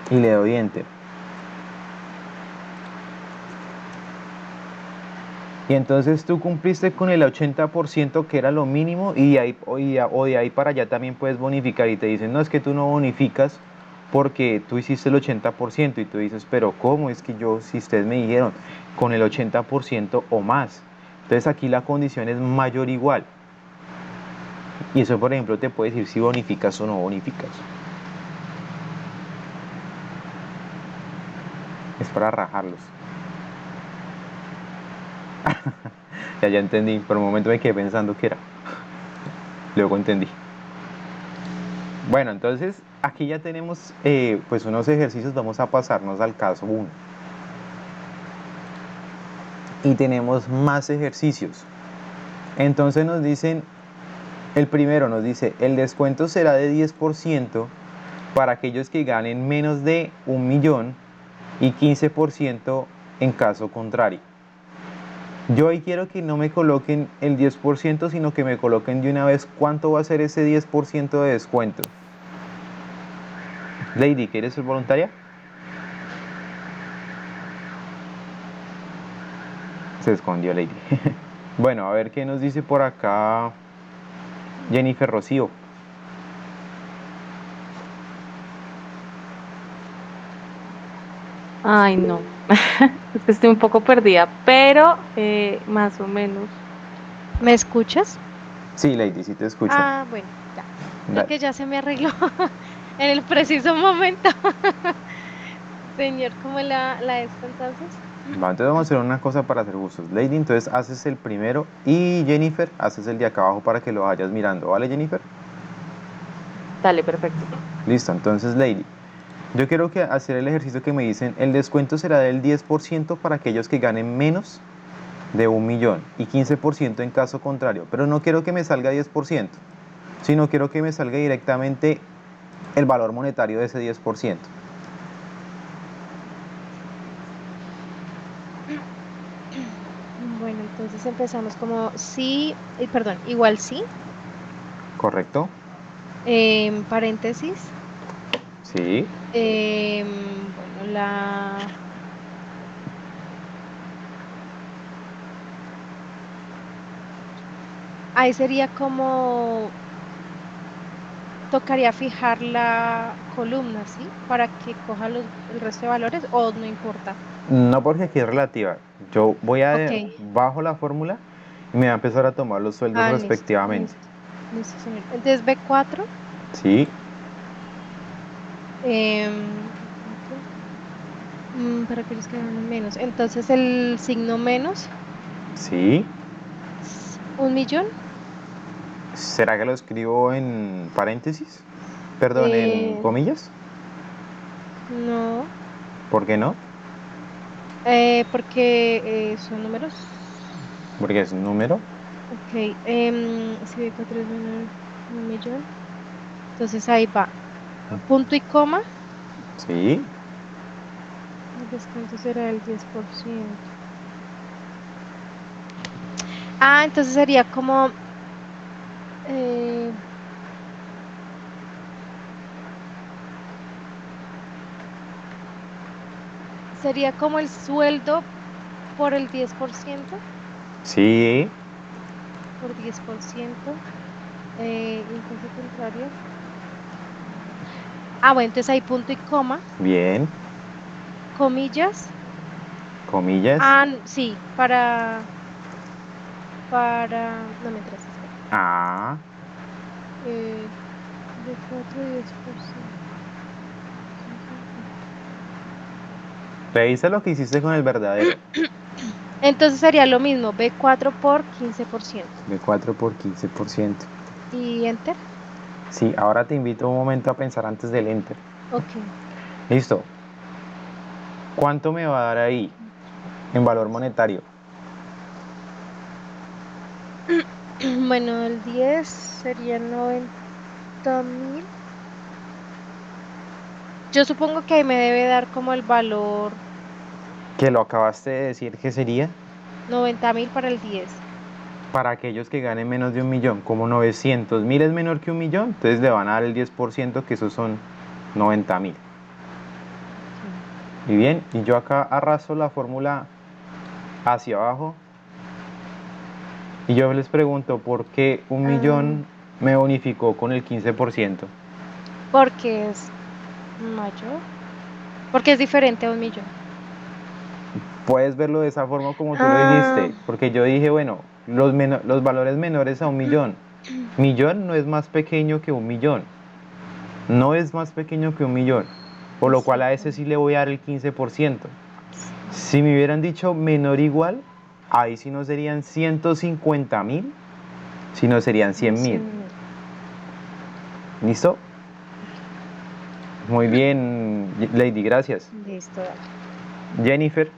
y le doy enter. Y entonces tú cumpliste con el 80% que era lo mínimo y de ahí para allá también puedes bonificar y te dicen, no, es que tú no bonificas porque tú hiciste el 80% y tú dices, pero ¿cómo? Es que yo, si ustedes me dijeron con el 80% o más. Entonces aquí la condición es mayor o igual. Y eso, por ejemplo, te puede decir si bonificas o no bonificas. Es para rajarlos. Ya entendí, por un momento me quedé pensando que era. Luego entendí. Bueno, entonces aquí ya tenemos pues unos ejercicios, vamos a pasarnos al caso 1. Y tenemos más ejercicios. Entonces nos dicen, el primero nos dice, el descuento será de 10% para aquellos que ganen menos de 1.000.000 y 15% en caso contrario. Yo ahí quiero que no me coloquen el 10%, sino que me coloquen de una vez cuánto va a ser ese 10% de descuento. Lady, ¿quieres ser voluntaria? Se escondió Lady. Bueno, a ver qué nos dice por acá Jennifer Rocío. Ay, no. Es que estoy un poco perdida, pero más o menos. ¿Me escuchas? Sí, Lady, sí te escucho. Ah, bueno, ya. Creo Dale. que ya se me arregló en el preciso momento. Señor, ¿cómo la esto entonces? Va, entonces vamos a hacer una cosa para hacer gustos. Lady, entonces haces el primero y Jennifer, haces el de acá abajo para que lo vayas mirando. ¿Vale, Jennifer? Dale, perfecto. Listo, entonces Lady, yo quiero que hacer el ejercicio que me dicen, el descuento será del 10% para aquellos que ganen menos de 1.000.000 y 15% en caso contrario, pero no quiero que me salga 10%, sino quiero que me salga directamente el valor monetario de ese 10%. Bueno, entonces empezamos como sí, perdón, igual sí, ¿Correcto? paréntesis, Sí, bueno, la, ahí sería como, tocaría fijar la columna, ¿sí? Para que coja el resto de valores o no importa. no porque aquí es relativa. Yo voy Ok, a bajo la fórmula y me va a empezar a tomar los sueldos listo, respectivamente. listo, listo, señor. Entonces B4, Sí, B4, para aquellos que ganan menos. Entonces el signo menos, sí. 1.000.000. ¿Será que lo escribo en paréntesis? Perdón, en Eh, comillas. no, ¿Por qué no? porque son números. Porque es un número. Ok, si B4 es menor a 1.000.000, entonces ahí va. Punto y coma, Sí, el descuento será el 10%. Ah, entonces sería como, eh, sería como el sueldo por el 10%, sí, por 10%, y en caso contrario. Ah, bueno, entonces hay punto y coma, bien. comillas. Comillas. Ah, sí, no me interesa, espera. Ah, Eh, B4, 10%. revisa lo que hiciste con el verdadero. Entonces sería lo mismo, B4 por 15%. De 4 por 15%. Y enter. Sí, ahora te invito un momento a pensar antes del enter. Ok. Listo. ¿Cuánto me va a dar ahí en valor monetario? Bueno, el 10 sería 90.000. Yo supongo que ahí me debe dar como el valor Que lo acabaste de decir que sería 90.000 para el 10. para aquellos que ganen menos de 1.000.000. Como 900.000 es menor que 1.000.000, entonces le van a dar el 10%, que esos son 90.000. Y bien, y yo acá arrastro la fórmula hacia abajo. Y yo les pregunto, ¿por qué 1.000.000 me bonificó con el 15%? Porque es mayor. Porque es diferente a 1.000.000. Puedes verlo de esa forma como tú lo Ah, dijiste, porque yo dije, bueno, los valores menores a 1.000.000. Millón no es más pequeño que 1.000.000. No es más pequeño que 1.000.000. Por lo cual a ese sí le voy a dar el 15%. Si me hubieran dicho menor o igual, ahí sí no serían 150.000, sino serían 100.000. 100.000. ¿Listo? Muy bien, Lady, gracias. Listo, dale. Jennifer,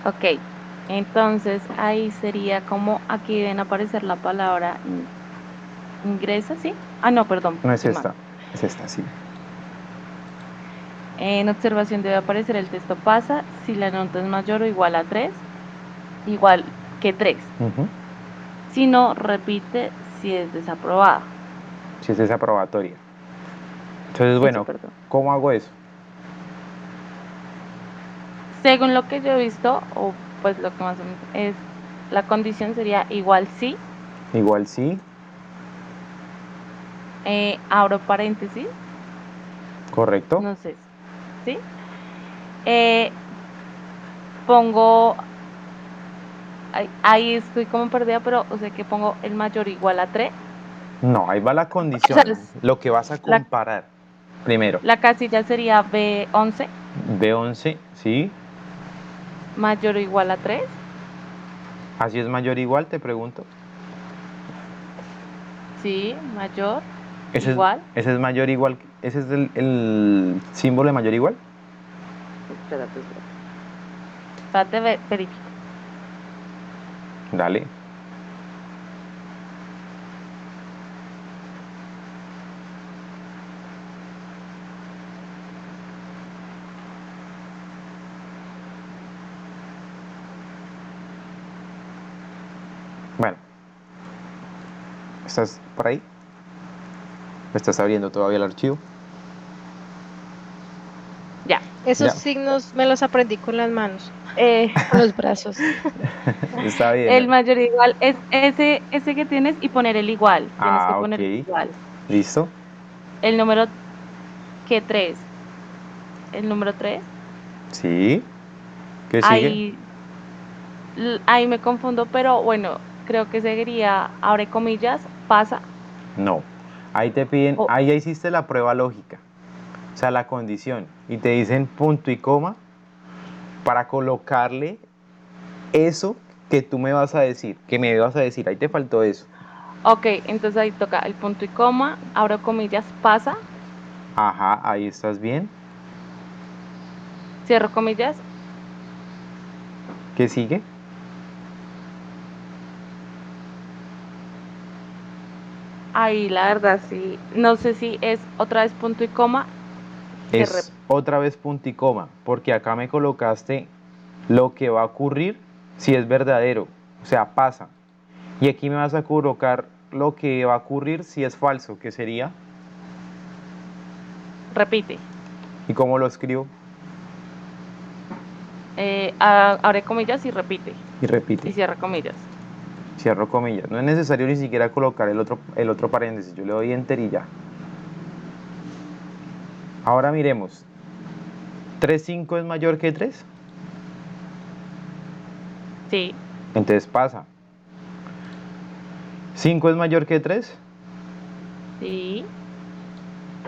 Ok, entonces ahí sería como aquí deben aparecer la palabra ingresa, ¿sí? Ah, no, perdón, no es estoy mal. esta, sí. En observación debe aparecer el texto pasa si la nota es mayor o igual a 3, igual que 3. Ujú. Si no, repite si es desaprobada. Si es desaprobatoria. Entonces, Eso, bueno, perdón. ¿cómo hago eso? Según lo que yo he visto, o pues lo que más o menos es, la condición sería igual sí, Igual sí, abro paréntesis, correcto. no sé, ¿sí? Eh, pongo, ahí estoy como perdida, pero o sea que pongo el mayor igual a 3. No, ahí va la O sea, condición, lo que vas a la, comparar. Primero, la casilla sería B11 B11, ¿sí? mayor o igual a 3. Así es mayor o igual, te pregunto. Sí, mayor, Ese es, igual. ese es mayor o igual, ese es el símbolo de mayor o igual. Espérate, espérate. Espérate, verifico. Dale. Bueno, ¿estás por ahí? ¿Me estás abriendo todavía el archivo? Ya. Esos Ya, signos me los aprendí con las manos, Eh, con los brazos. está el bien. mayor igual es ese que tienes y poner el igual. Tienes que Ah, poner el ok. igual. ¿Listo? El número que 3. El número 3. Sí. ¿Qué sigue? Ahí, ahí me confundo, pero bueno, creo que seguiría, abre comillas, pasa. No. Ahí te piden, O, ahí ya hiciste la prueba lógica, o sea, la condición, y te dicen punto y coma para colocarle eso que tú me vas a decir, que me vas a decir, ahí te faltó eso. ok, entonces ahí toca el punto y coma, abro comillas, pasa, Ajá, ahí estás bien. cierro comillas. ¿Qué sigue? Ahí la verdad sí, no sé si es otra vez punto y coma, que Es otra vez punto y coma, porque acá me colocaste lo que va a ocurrir si es verdadero, o sea, pasa. Y aquí me vas a colocar lo que va a ocurrir si es falso, que sería, repite. ¿y cómo lo escribo? Abre comillas y repite. Y repite, Y cierra comillas. cierro comillas. No es necesario ni siquiera colocar el otro paréntesis, yo le doy enter y ya. Ahora miremos, 3,5 es mayor que 3, Sí, entonces pasa. 5 es mayor que 3, sí,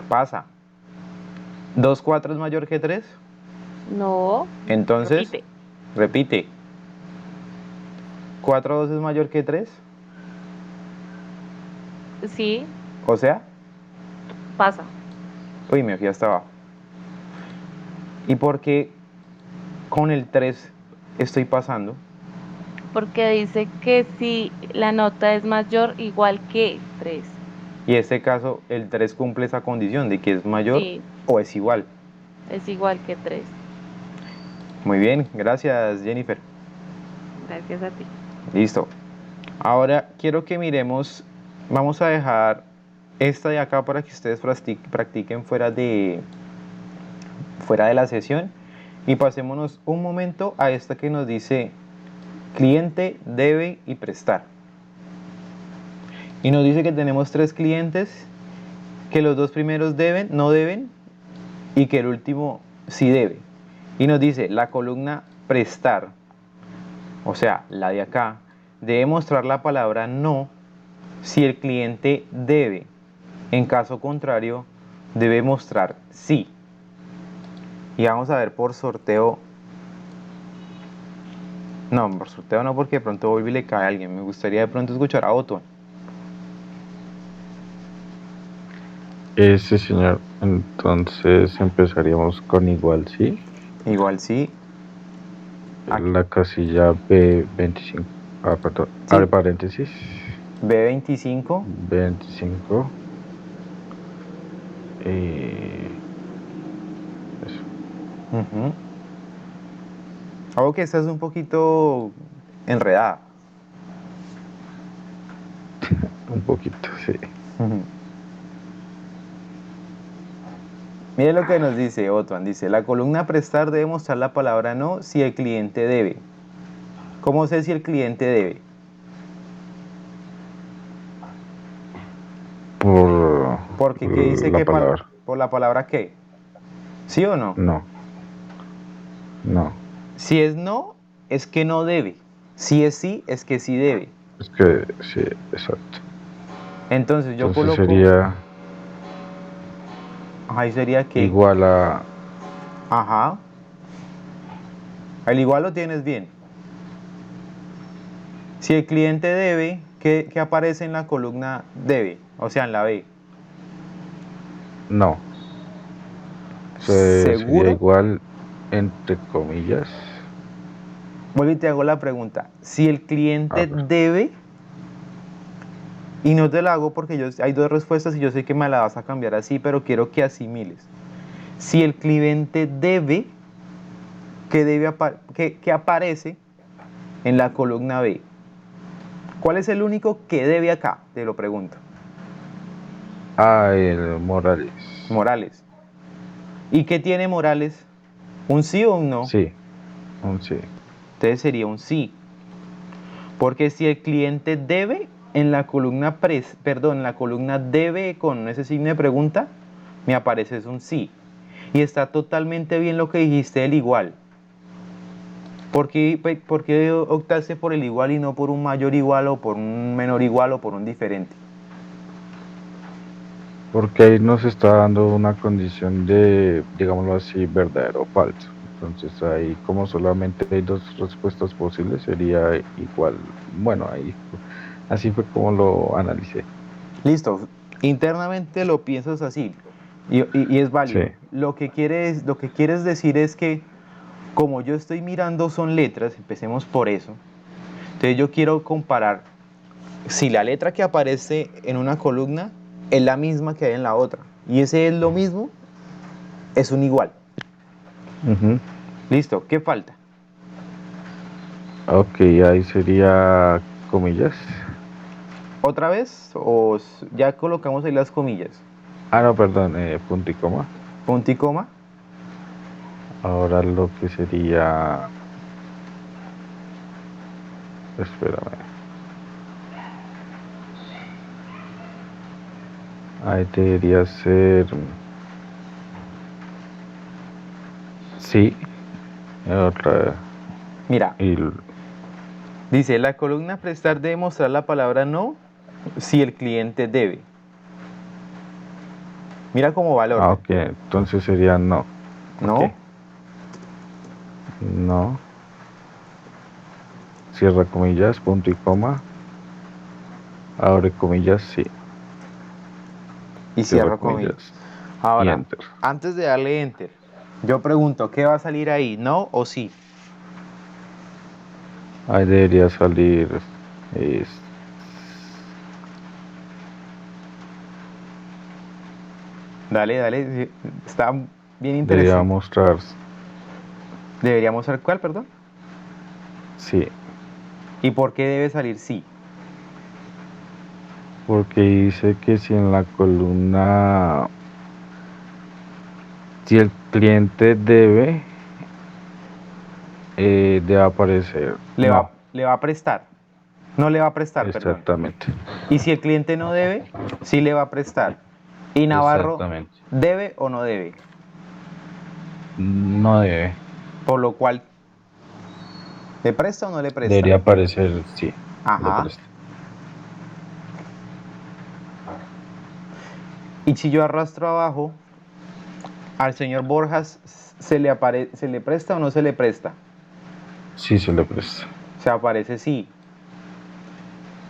pasa. 2,4 es mayor que 3, no, entonces repite. repite. 4,2 es mayor que 3, Sí, o sea, pasa. uy, me fui hasta abajo. ¿Y por qué con el 3 estoy pasando? Porque dice que si la nota es mayor, igual que 3. Y en este caso, el 3 cumple esa condición de que es mayor Sí, o es igual. es igual que 3. Muy bien, gracias Jennifer. Gracias a ti. Listo. Ahora quiero que miremos, vamos a dejar esta de acá para que ustedes practiquen fuera de la sesión y pasémonos un momento a esta que nos dice cliente, debe y prestar. Y nos dice que tenemos 3 clientes, que los 2 primeros no deben y que el último sí debe. Y nos dice la columna prestar, o sea, la de acá, debe mostrar la palabra no si el cliente debe. En caso contrario, debe mostrar sí. Y vamos a ver por sorteo. No, por sorteo no, porque de pronto vuelve y le cae a alguien. Me gustaría de pronto escuchar a Otto. Sí, señor. Entonces empezaríamos con igual, ¿sí? Igual sí. Aquí. La casilla B25. Ah, perdón. Sí. Abre paréntesis. B25. 25. Eso. Ujú. Algo que esta es un poquito enredada. Un poquito, sí. Ujú. Mire lo que nos dice Otwan. Dice, la columna prestar debe mostrar la palabra no si el cliente debe. ¿Cómo sé si el cliente debe? Porque ¿qué dice la que palabra. por la palabra qué? ¿Sí o no? No. No. Si es no, es que no debe. Si es sí, es que sí debe. Es que sí, exacto. Entonces yo Entonces coloco, sería ahí sería que, igual a. ajá, al igual lo tienes bien. Si el cliente debe, ¿qué aparece en la columna debe? O sea, en la B. No. Sería ¿Seguro? igual entre comillas. Vuelvo y te hago la pregunta. Si el A cliente ver. debe, y no te la hago porque hay 2 respuestas y yo sé que me la vas a cambiar así, pero quiero que asimiles. Si el cliente debe, ¿qué aparece en la columna B? ¿Cuál es el único que debe acá? Te lo pregunto. El Morales. Morales. ¿Y qué tiene Morales? ¿Un sí o un no? Sí, un sí. Entonces sería un sí. Porque si el cliente debe, en la columna en la columna debe con ese signo de pregunta, me aparece es un sí. Y está totalmente bien lo que dijiste del igual. ¿Por qué optaste por el igual y no por un mayor igual o por un menor igual o por un diferente? Porque ahí nos está dando una condición de, digámoslo así, verdadero o falso. Entonces ahí como solamente hay 2 respuestas posibles, sería igual. Bueno, ahí así fue como lo analicé. Listo, internamente lo piensas así y es Sí. válido. Lo que quieres decir es que como yo estoy mirando son letras, empecemos por eso. Entonces yo quiero comparar si la letra que aparece en una columna es la misma que hay en la otra. Y ese es lo mismo, es un igual. Ujú. Listo, ¿qué falta? Ok, ahí sería comillas. ¿Otra vez? ¿O ya colocamos ahí las comillas? Ah, no, perdón, punto y coma. Punto y coma. Ahora lo que sería, espérame, ahí debería ser, sí, otra, Mira, y, dice, la columna prestar debe mostrar la palabra no si el cliente debe. Mira cómo va el orden. ok, entonces sería no, ok, ¿No? no, cierra comillas, punto y coma, abre comillas, sí, Y cierra cierro comillas. comillas, y Ahora, enter. antes de darle enter, yo pregunto, ¿qué va a salir ahí? ¿No o sí? Ahí debería salir, es, Dale, dale, sí, está bien debería interesante. mostrar, ¿Deberíamos saber cuál, perdón? sí, ¿Y por qué debe salir sí? Porque dice que si en la columna, si el cliente debe, debe aparecer. No, Le va a prestar. No le va a prestar, perdón. exactamente. Y si el cliente no debe, sí le va a prestar. ¿Y Navarro Exactamente. debe o no debe? No debe. Por lo cual, ¿le presta o no le presta? Debería aparecer, sí. Le Ajá. presta. Y si yo arrastro abajo, al señor Borjas, ¿se le presta o no se le presta? Sí, se le presta. Se aparece sí.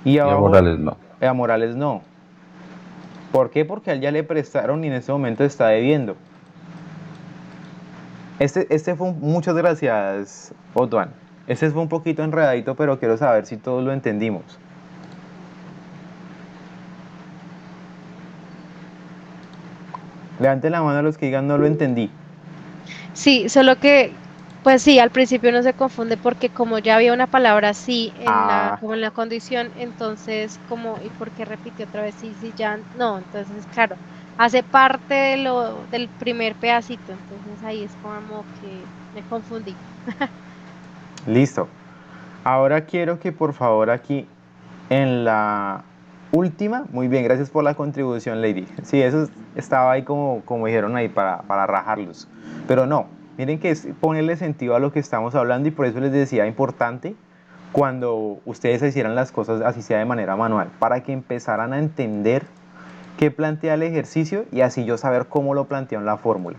Y Y a abajo, Morales no. a Morales no. ¿Por qué? Porque a él ya le prestaron y en ese momento está debiendo. Este fue muchas gracias, Otuan. Este fue un poquito enredadito, pero quiero saber si todos lo entendimos. Levanten la mano a los que digan no lo entendí. Sí, solo que, pues sí, al principio no se confunde porque como ya había una palabra sí en Ah, como en la condición, entonces como, ¿y por qué repitió otra vez sí, sí, ya? No, entonces, claro, hace parte del primer pedacito, entonces ahí es como que me confundí. listo. Ahora quiero que por favor aquí en la última, muy bien, gracias por la contribución, Lady. Sí, eso estaba ahí como dijeron ahí para rajarlos. Pero no, miren que es ponerle sentido a lo que estamos hablando y por eso les decía importante cuando ustedes hicieran las cosas así sea de manera manual, para que empezaran a entender qué plantea el ejercicio y así yo saber cómo lo planteo en la fórmula.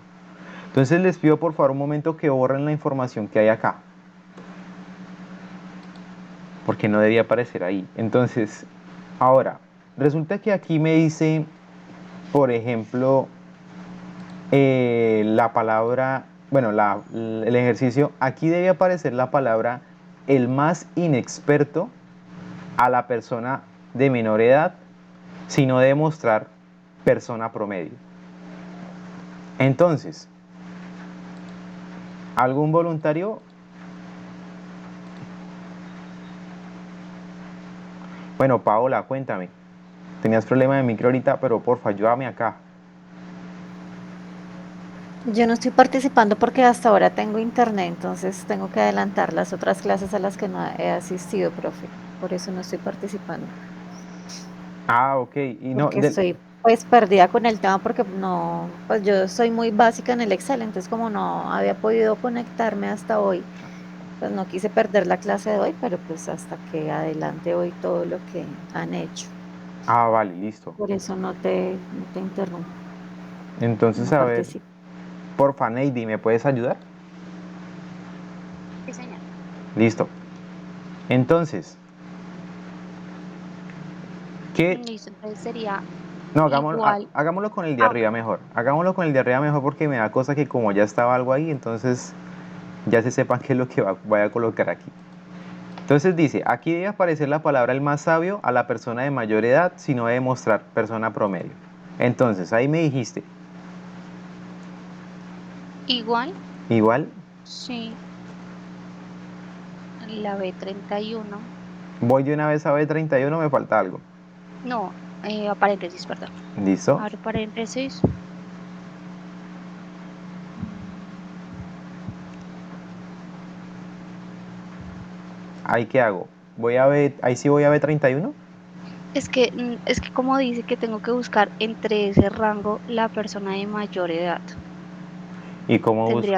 Entonces les pido por favor un momento que borren la información que hay acá, porque no debía aparecer ahí. Entonces, ahora, resulta que aquí me dice, por ejemplo, la palabra, bueno, el ejercicio, aquí debe aparecer la palabra el más inexperto a la persona de menor edad, sino demostrar persona promedio. Entonces, ¿algún voluntario? Bueno, Paola, cuéntame. Tenías problema de micro ahorita, pero porfa, ayúdame acá. Yo no estoy participando porque hasta ahora tengo internet, entonces tengo que adelantar las otras clases a las que no he asistido, profe. Por eso no estoy participando. Ah, ok. Y no, Porque estoy pues perdida con el tema porque no, pues yo soy muy básica en el Excel, entonces como no había podido conectarme hasta hoy, pues no quise perder la clase de hoy, pero pues hasta que adelante hoy todo lo que han hecho. vale, listo. Por eso no te interrumpo, Entonces, no a ver, participo. porfa, Neidy, ¿me puedes ayudar? Sí, señor. Listo. Entonces, ¿qué? Listo, entonces sería No, igual. hagámoslo con el de Ah, ok. arriba mejor. Hagámoslo con el de arriba mejor porque me da cosa que como ya estaba algo ahí, entonces ya se sepan qué es lo que voy a colocar aquí. Entonces dice, aquí debe aparecer la palabra el más sabio a la persona de mayor edad, si no debe mostrar persona promedio. Entonces, ahí me dijiste, Igual, igual, sí, la B31. voy de una vez a B31, me falta algo. No, a paréntesis, perdón. ¿Listo? Abro paréntesis. ¿Ahí qué hago? Ahí sí voy a B31. Es que como dice que tengo que buscar entre ese rango la persona de mayor edad. ¿Y cómo busco?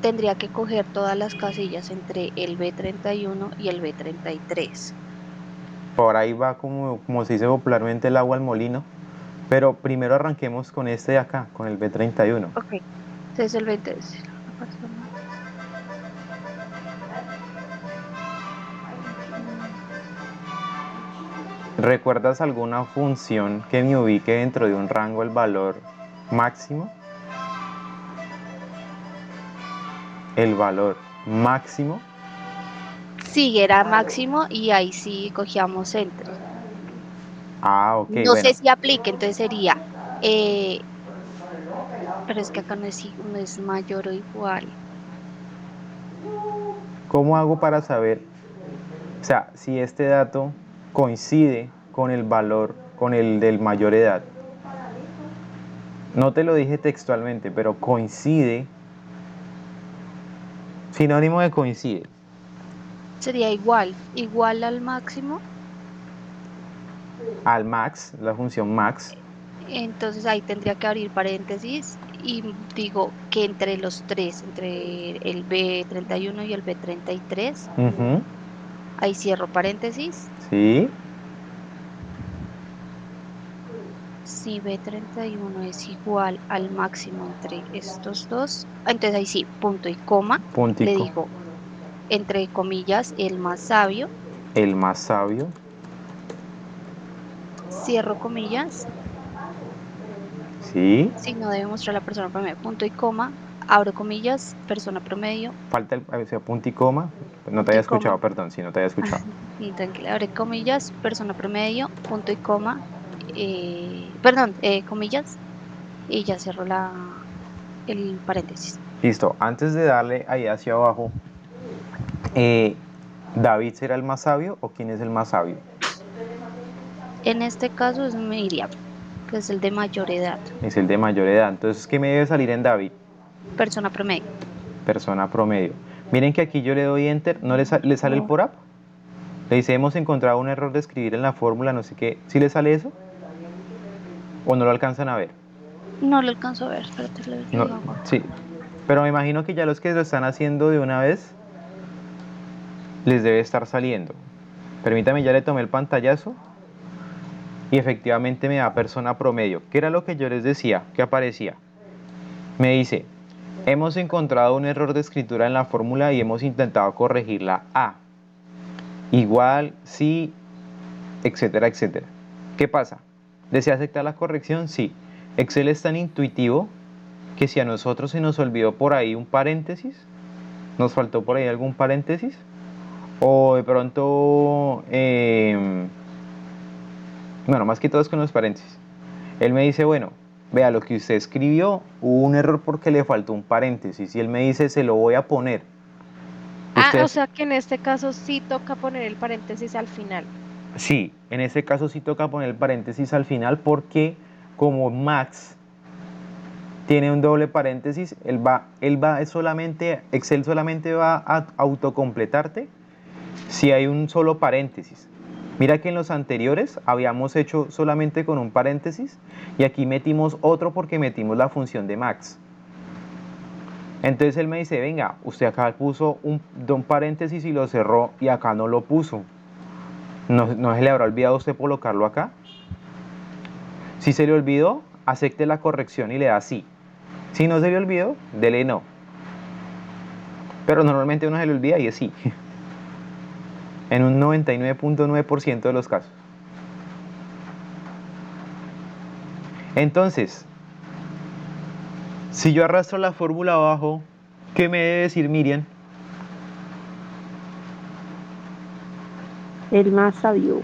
Tendría que coger todas las casillas entre el B31 y el B33. Por ahí va como se dice popularmente el agua al molino. Pero primero arranquemos con este de acá, con el B31. Ok, entonces el 20 es la persona. ¿Recuerdas alguna función que me ubique dentro de un rango el valor máximo? El valor máximo. Sí, era máximo y ahí sí cogíamos entre. Ah, ok, No bueno. sé si aplique, entonces sería, eh, pero es que acá no es mayor o igual. ¿Cómo hago para saber, o sea, si este dato coincide con el valor con el del mayor edad. No te lo dije textualmente, pero coincide. Sinónimo de coincide. Sería igual, igual al máximo. Al max, la función max. Entonces ahí tendría que abrir paréntesis y digo que entre los tres, entre el B31 y el B33, Ujú, ahí cierro paréntesis. sí, Si B31 es igual al máximo entre estos dos, entonces ahí sí, punto y coma, le puntico. digo entre comillas el más sabio, El más sabio. cierro comillas, Sí. signo de demostrar la persona promedio, punto y coma, abro comillas, persona promedio, Falta el o sea, punto y coma. No te punto había y coma. escuchado, perdón, si no te había escuchado. Tranquila, abre comillas, persona promedio, punto y coma, perdón, comillas, y ya cerró el paréntesis. Listo, antes de darle ahí hacia abajo, eh, ¿David será el más sabio o quién es el más sabio? En este caso es Miriam, que es el de mayor edad, Es el de mayor edad. Entonces, ¿qué me debe salir en David? persona promedio. Persona promedio. Miren que aquí yo le doy enter, ¿no le sale el por up? Le dice, hemos encontrado un error de escribir en la fórmula, no sé qué. ¿Sí le sale eso? ¿O no lo alcanzan a ver? No lo alcanzo a ver, espérate, No, lo hago acá. sí. Pero me imagino que ya los que lo están haciendo de una vez, les debe estar saliendo. Permítame, ya le tomé el pantallazo. Y efectivamente me da persona promedio. ¿Qué era lo que yo les decía? ¿Qué aparecía? Me dice, hemos encontrado un error de escritura en la fórmula y hemos intentado corregirla a. Igual, sí, etcétera, etcétera. ¿Qué pasa? ¿Desea aceptar la corrección? Sí. Excel es tan intuitivo que si a nosotros se nos olvidó por ahí un paréntesis, nos faltó por ahí algún paréntesis, o de pronto, bueno, más que todo es con los paréntesis. Él me dice, bueno, vea lo que usted escribió, hubo un error porque le faltó un paréntesis, y él me dice, se lo voy a poner. Ah, o Ustedes, sea que en este caso sí toca poner el paréntesis al final. sí, en ese caso sí toca poner el paréntesis al final porque como Max tiene un doble paréntesis, Excel solamente va a autocompletarte si hay un solo paréntesis. Mira que en los anteriores habíamos hecho solamente con un paréntesis y aquí metimos otro porque metimos la función de Max. Entonces él me dice, venga, usted acá puso un paréntesis y lo cerró y acá no lo puso. ¿No se le habrá olvidado a usted colocarlo acá? Si se le olvidó, acepte la corrección y le da sí. Si no se le olvidó, dele no. Pero normalmente uno se le olvida y es sí. En un 99.9% de los casos. Entonces, si yo arrastro la fórmula abajo, ¿qué me debe decir Miriam? El más sabio.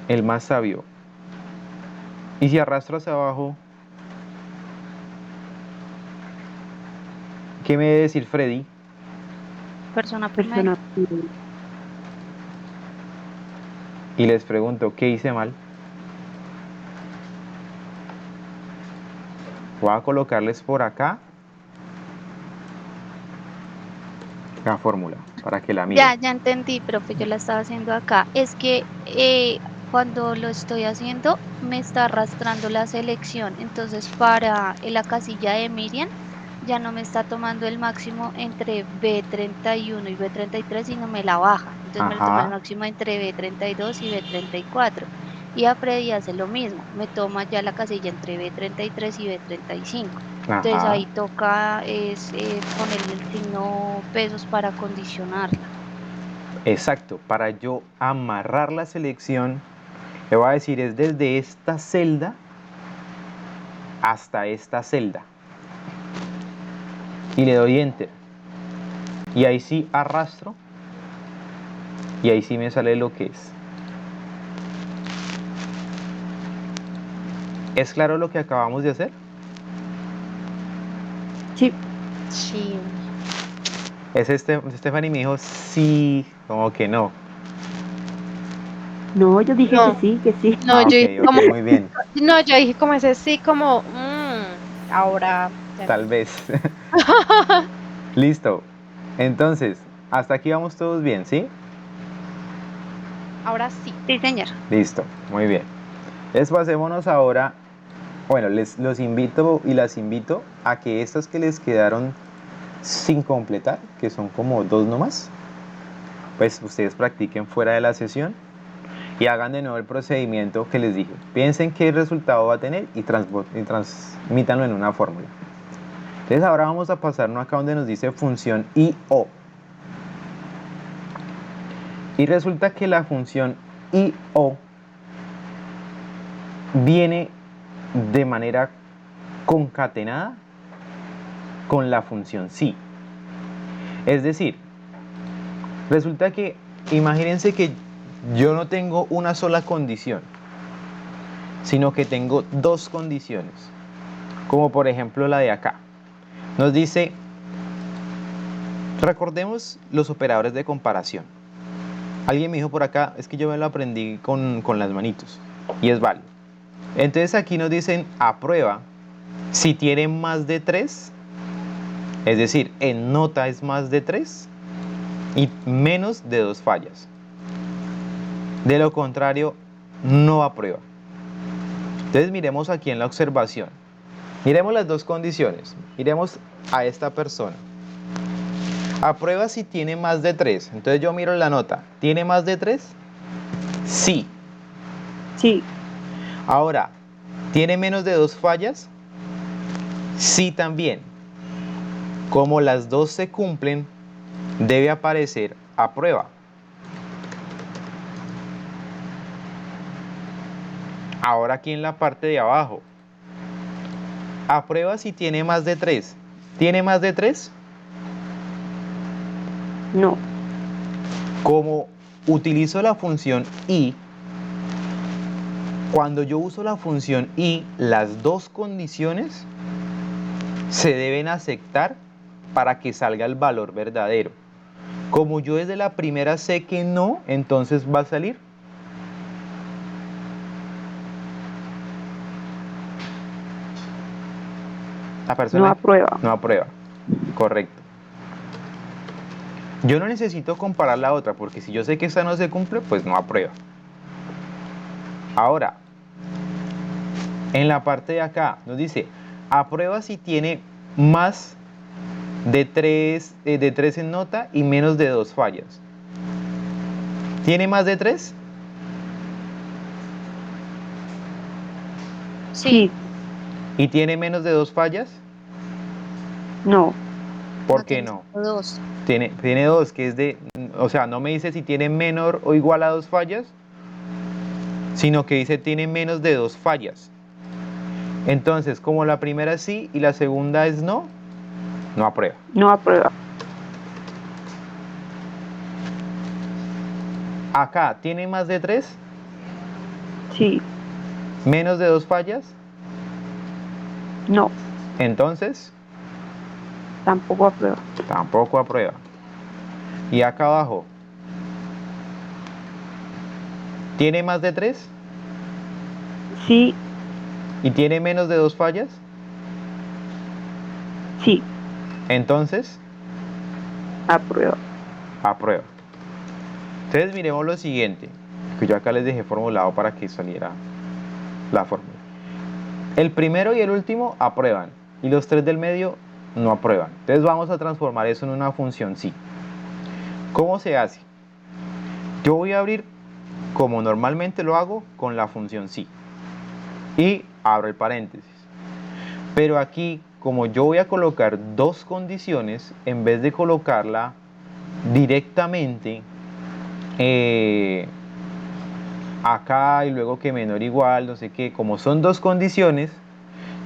El más sabio. Y si arrastro hacia abajo, ¿qué me debe decir Freddy? Persona promedio. Persona promedio. Y les pregunto, ¿qué hice mal? Voy a colocarles por acá la fórmula para que la miren. Ya entendí, profe, yo la estaba haciendo acá. Es que cuando lo estoy haciendo me está arrastrando la selección. Entonces, para la casilla de Miriam, ya no me está tomando el máximo entre B31 y B33, sino me la baja. Entonces, me lo toma el Ajá, máximo entre B32 y B34. Y a Freddy hace lo mismo. Me toma ya la casilla entre B33 y B35. Entonces ajá. ahí toca es ponerle el signo pesos para condicionarla. Exacto. Para yo amarrar la selección, le voy a decir es desde esta celda hasta esta celda. Y le doy enter. Y ahí sí arrastro. Y ahí sí me sale lo que es. ¿Es claro lo que acabamos de hacer? Sí, Sí. Stephanie me dijo sí, como que no. No, yo dije No, que sí. no, yo dije Ok, como, muy bien. no, yo dije como ese sí, como, ahora ya no. Tal vez. Listo. Entonces, hasta aquí vamos todos bien, ¿sí? Ahora sí. Sí, señor. Listo, muy bien. Entonces pasémonos ahora, bueno, los invito y las invito a que estas que les quedaron sin completar, que son como dos nomás, pues ustedes practiquen fuera de la sesión y hagan de nuevo el procedimiento que les dije. Piensen qué resultado va a tener y transmítanlo en una fórmula. Entonces ahora vamos a pasarnos acá donde nos dice función I-O. Y resulta que la función I-O viene de manera concatenada con la función sí. Es decir, resulta que, imagínense que yo no tengo una sola condición, sino que tengo dos condiciones, como por ejemplo la de acá. Nos dice, recordemos los operadores de comparación. Alguien me dijo por acá, es que yo me lo aprendí con las manitos, y es válido. Entonces aquí nos dicen, aprueba si tiene más de 3, es decir, en nota es más de 3 y menos de 2 fallas. De lo contrario, no aprueba. Entonces miremos aquí en la observación. Miremos las dos condiciones. Miremos a esta persona. Aprueba si tiene más de 3. Entonces yo miro la nota. ¿Tiene más de 3? Sí. Sí, Ahora, ¿tiene menos de 2 fallas? Sí también. Como las dos se cumplen, debe aparecer aprueba. Ahora aquí en la parte de abajo. Aprueba si tiene más de 3. ¿Tiene más de 3? no, Como utilizo la función i, cuando yo uso la función i, las dos condiciones se deben aceptar para que salga el valor verdadero. Como yo desde la primera sé que no, entonces va a salir. La persona no aprueba. no aprueba. Correcto. Yo no necesito comparar la otra, porque si yo sé que esta no se cumple, pues no aprueba. Ahora, en la parte de acá nos dice, aprueba si tiene más de 3 en nota y menos de 2 fallas. ¿Tiene más de 3? Sí, ¿Y tiene menos de 2 fallas? no, ¿Por No qué tiene no? solo dos. Tiene 2, que es de, o sea, no me dice si tiene menor o igual a 2 fallas, sino que dice tiene menos de 2 fallas. Entonces, como la primera es sí y la segunda es no, no aprueba. no aprueba. Acá, ¿tiene más de 3? Sí, ¿Menos de 2 fallas? no, Entonces, tampoco aprueba. tampoco aprueba. Y acá abajo, ¿tiene más de 3? Sí, ¿Y tiene menos de 2 fallas? sí, Entonces, aprueba. aprueba. Entonces miremos lo siguiente, que yo acá les dejé formulado para que saliera la fórmula. El primero y el último aprueban, y los 3 del medio no aprueban. Entonces vamos a transformar eso en una función sí. ¿Cómo se hace? Yo voy a abrir, como normalmente lo hago, con la función sí. Y abro el paréntesis. Pero aquí, como yo voy a colocar dos condiciones, en vez de colocarla directamente acá y luego que menor igual, no sé qué, como son dos condiciones,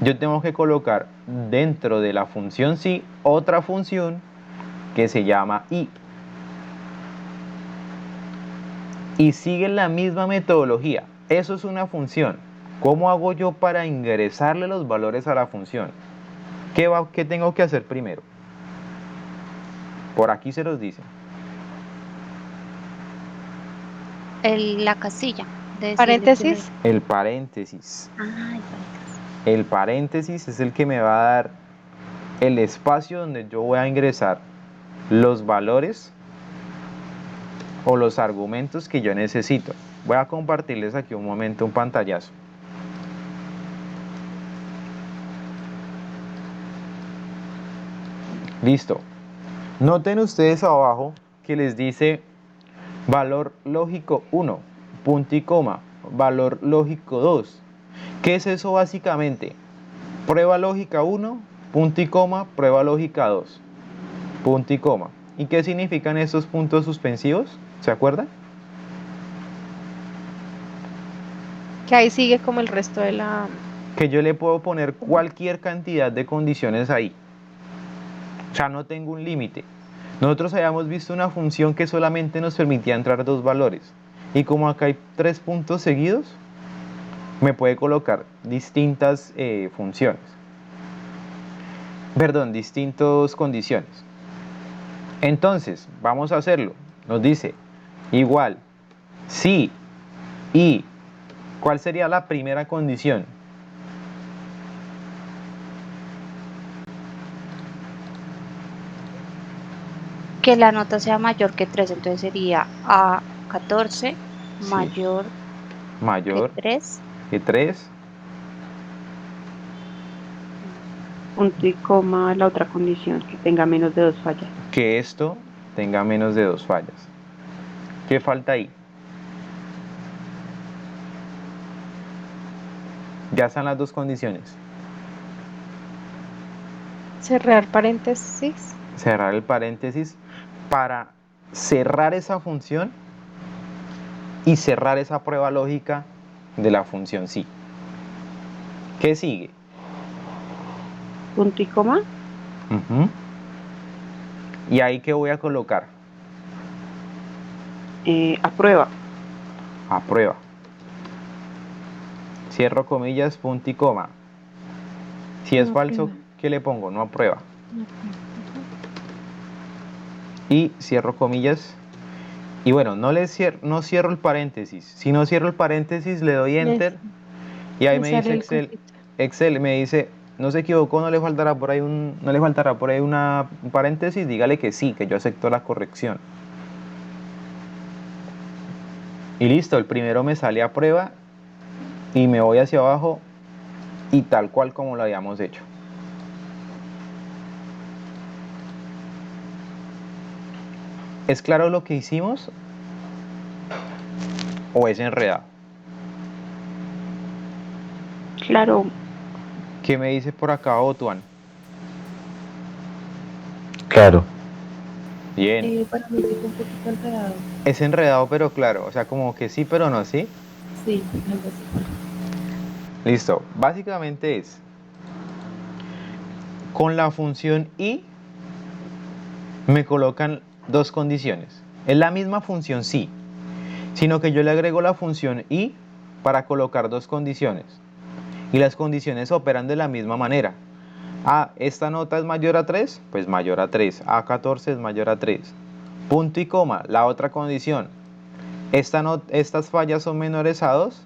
yo tengo que colocar dentro de la función sí otra función que se llama i. Y sigue la misma metodología. Eso es una función. ¿Cómo hago yo para ingresarle los valores a la función? ¿Qué tengo que hacer primero? Por aquí se los dice. La casilla de decirle primero. Paréntesis. El paréntesis. Ah, el paréntesis. El paréntesis es el que me va a dar el espacio donde yo voy a ingresar los valores o los argumentos que yo necesito. Voy a compartirles aquí un momento un pantallazo. Listo. Noten ustedes abajo que les dice valor lógico 1, punto y coma, valor lógico 2. ¿Qué es eso básicamente? Prueba lógica 1, punto y coma, prueba lógica 2, punto y coma. ¿Y qué significan estos puntos suspensivos? ¿Se acuerdan? Que ahí sigue como el resto de la... Que yo le puedo poner cualquier cantidad de condiciones ahí. O sea, no tengo un límite. Nosotros habíamos visto una función que solamente nos permitía entrar dos valores. Y como acá hay 3 puntos seguidos, me puede colocar distintas funciones. Perdón, distintas condiciones. Entonces, vamos a hacerlo. Nos dice, igual, si y, ¿cuál sería la primera condición? Que la nota sea mayor que 3, entonces sería a 14 Sí. mayor Mayor que 3. que 3. Punto y coma, la otra condición, que tenga menos de 2 fallas. Que esto tenga menos de 2 fallas. ¿Qué falta ahí? Ya están las dos condiciones. Cerrar paréntesis. Cerrar el paréntesis para cerrar esa función y cerrar esa prueba lógica de la función sí. ¿Qué sigue? Punto y coma, ¿Y ahí qué voy a colocar? aprueba. Aprueba. Cierro comillas, punto y coma. Si es No falso, aprueba. ¿qué le pongo? No aprueba. No aprueba. Y cierro comillas. Y bueno, no cierro el paréntesis. Si no cierro el paréntesis, le doy enter. Y ahí me dice sale el Excel. cosito. Excel me dice, no se equivocó, no le faltará por ahí un paréntesis. Dígale que sí, que yo acepto la corrección. Y listo, el primero me sale a prueba y me voy hacia abajo y tal cual como lo habíamos hecho. ¿Es claro lo que hicimos? ¿O es enredado? Claro, ¿Qué me dice por acá Otuan? Claro. Bien. Para mí sí fue un poquito enredado. Es enredado pero claro, o sea como que sí pero no sí. Sí, algo así. Listo, básicamente es con la función y me colocan dos condiciones. Es la misma función sí, sino que yo le agrego la función y para colocar dos condiciones. Y las condiciones operan de la misma manera. Esta nota es mayor a 3, pues mayor a 3. A14 es mayor a 3. Punto y coma, la otra condición. Estas fallas son menores a 2.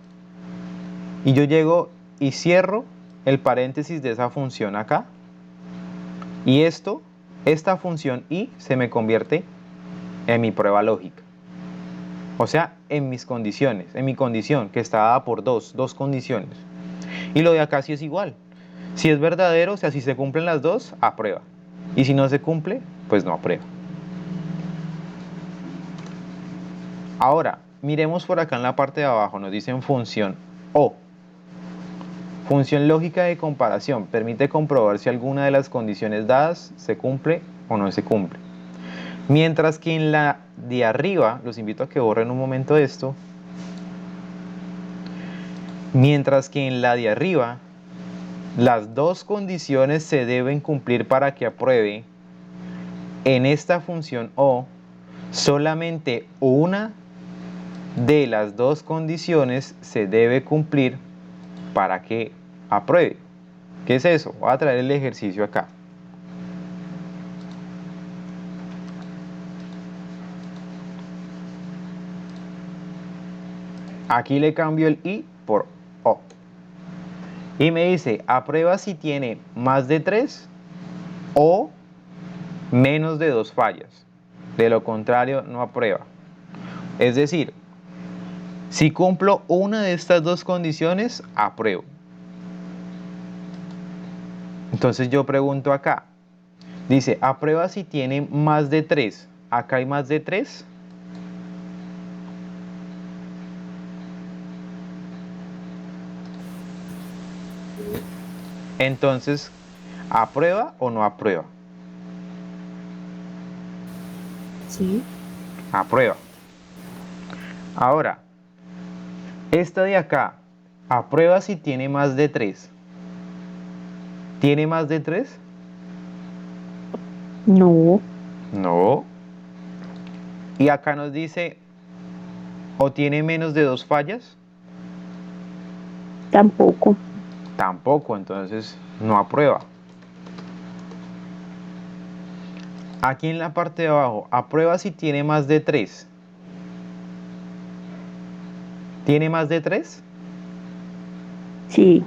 Y yo llego y cierro el paréntesis de esa función acá. Y esta función y se me convierte en mi prueba lógica. O sea, en mis condiciones, en mi condición que está dada por dos condiciones. Y lo de acá sí es igual. Si es verdadero, o sea, si se cumplen las dos, aprueba. Y si no se cumple, pues no aprueba. Ahora, miremos por acá en la parte de abajo, nos dicen función O. Función lógica de comparación. Permite comprobar si alguna de las condiciones dadas se cumple o no se cumple. Mientras que en la de arriba, los invito a que borren un momento esto. Mientras que en la de arriba, las dos condiciones se deben cumplir para que apruebe. En esta función O, solamente una de las dos condiciones se debe cumplir para que apruebe. ¿Qué es eso? Voy a traer el ejercicio acá. Aquí le cambio el I por O. Y me dice, aprueba si tiene más de 3 o menos de 2 fallas. De lo contrario, no aprueba. Es decir, si cumplo una de estas dos condiciones, apruebo. Entonces yo pregunto acá. Dice, aprueba si tiene más de 3. ¿Acá hay más de 3? Entonces, ¿aprueba o no aprueba? Sí. Aprueba. Ahora, esta de acá, aprueba si tiene más de 3. ¿Tiene más de 3? No, No. Y acá nos dice, ¿o tiene menos de 2 fallas? tampoco. Tampoco, entonces no aprueba. Aquí en la parte de abajo, aprueba si tiene más de 3. ¿Tiene más de 3? Sí,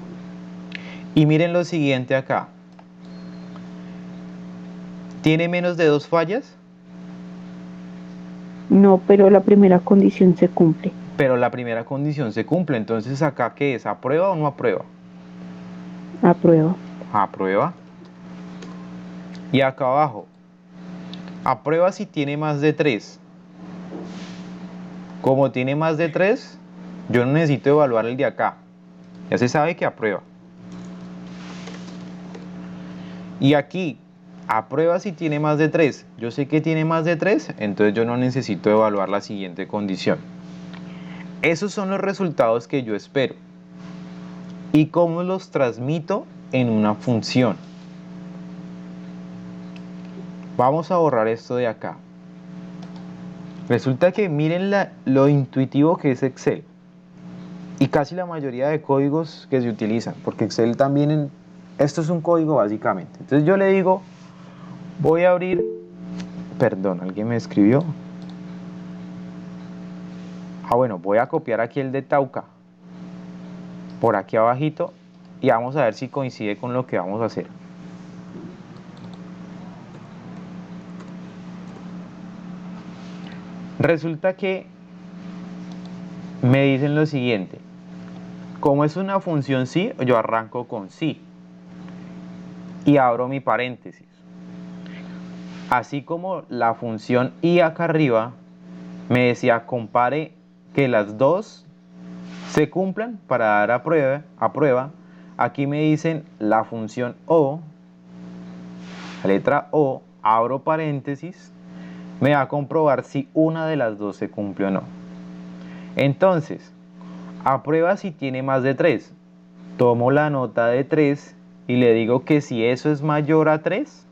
Y miren lo siguiente acá. ¿Tiene menos de 2 fallas? no, pero la primera condición se cumple. Pero la primera condición se cumple. Entonces, ¿acá qué es? ¿Aprueba o no aprueba? Aprueba. Aprueba. Y acá abajo, aprueba si tiene más de 3. Como tiene más de 3, yo no necesito evaluar el de acá. Ya se sabe que aprueba. Y aquí, aprueba si tiene más de 3. Yo sé que tiene más de 3, entonces yo no necesito evaluar la siguiente condición. Esos son los resultados que yo espero. ¿Y cómo los transmito en una función? Vamos a borrar esto de acá. Resulta que miren lo intuitivo que es Excel. Y casi la mayoría de códigos que se utilizan, porque Excel también, esto es un código básicamente. Entonces yo le digo, voy a abrir, perdón, alguien me escribió. Bueno, voy a copiar aquí el de Tauca, por aquí abajito, y vamos a ver si coincide con lo que vamos a hacer. Resulta que me dicen lo siguiente. Como es una función sí, yo arranco con sí. Y abro mi paréntesis. Así como la función y acá arriba me decía compare que las dos se cumplan para dar a prueba. Aquí me dicen la función o, la letra o, abro paréntesis, me va a comprobar si una de las dos se cumple o no. Entonces, aprueba si tiene más de 3. Tomo la nota de 3 y le digo que si eso es mayor a 3,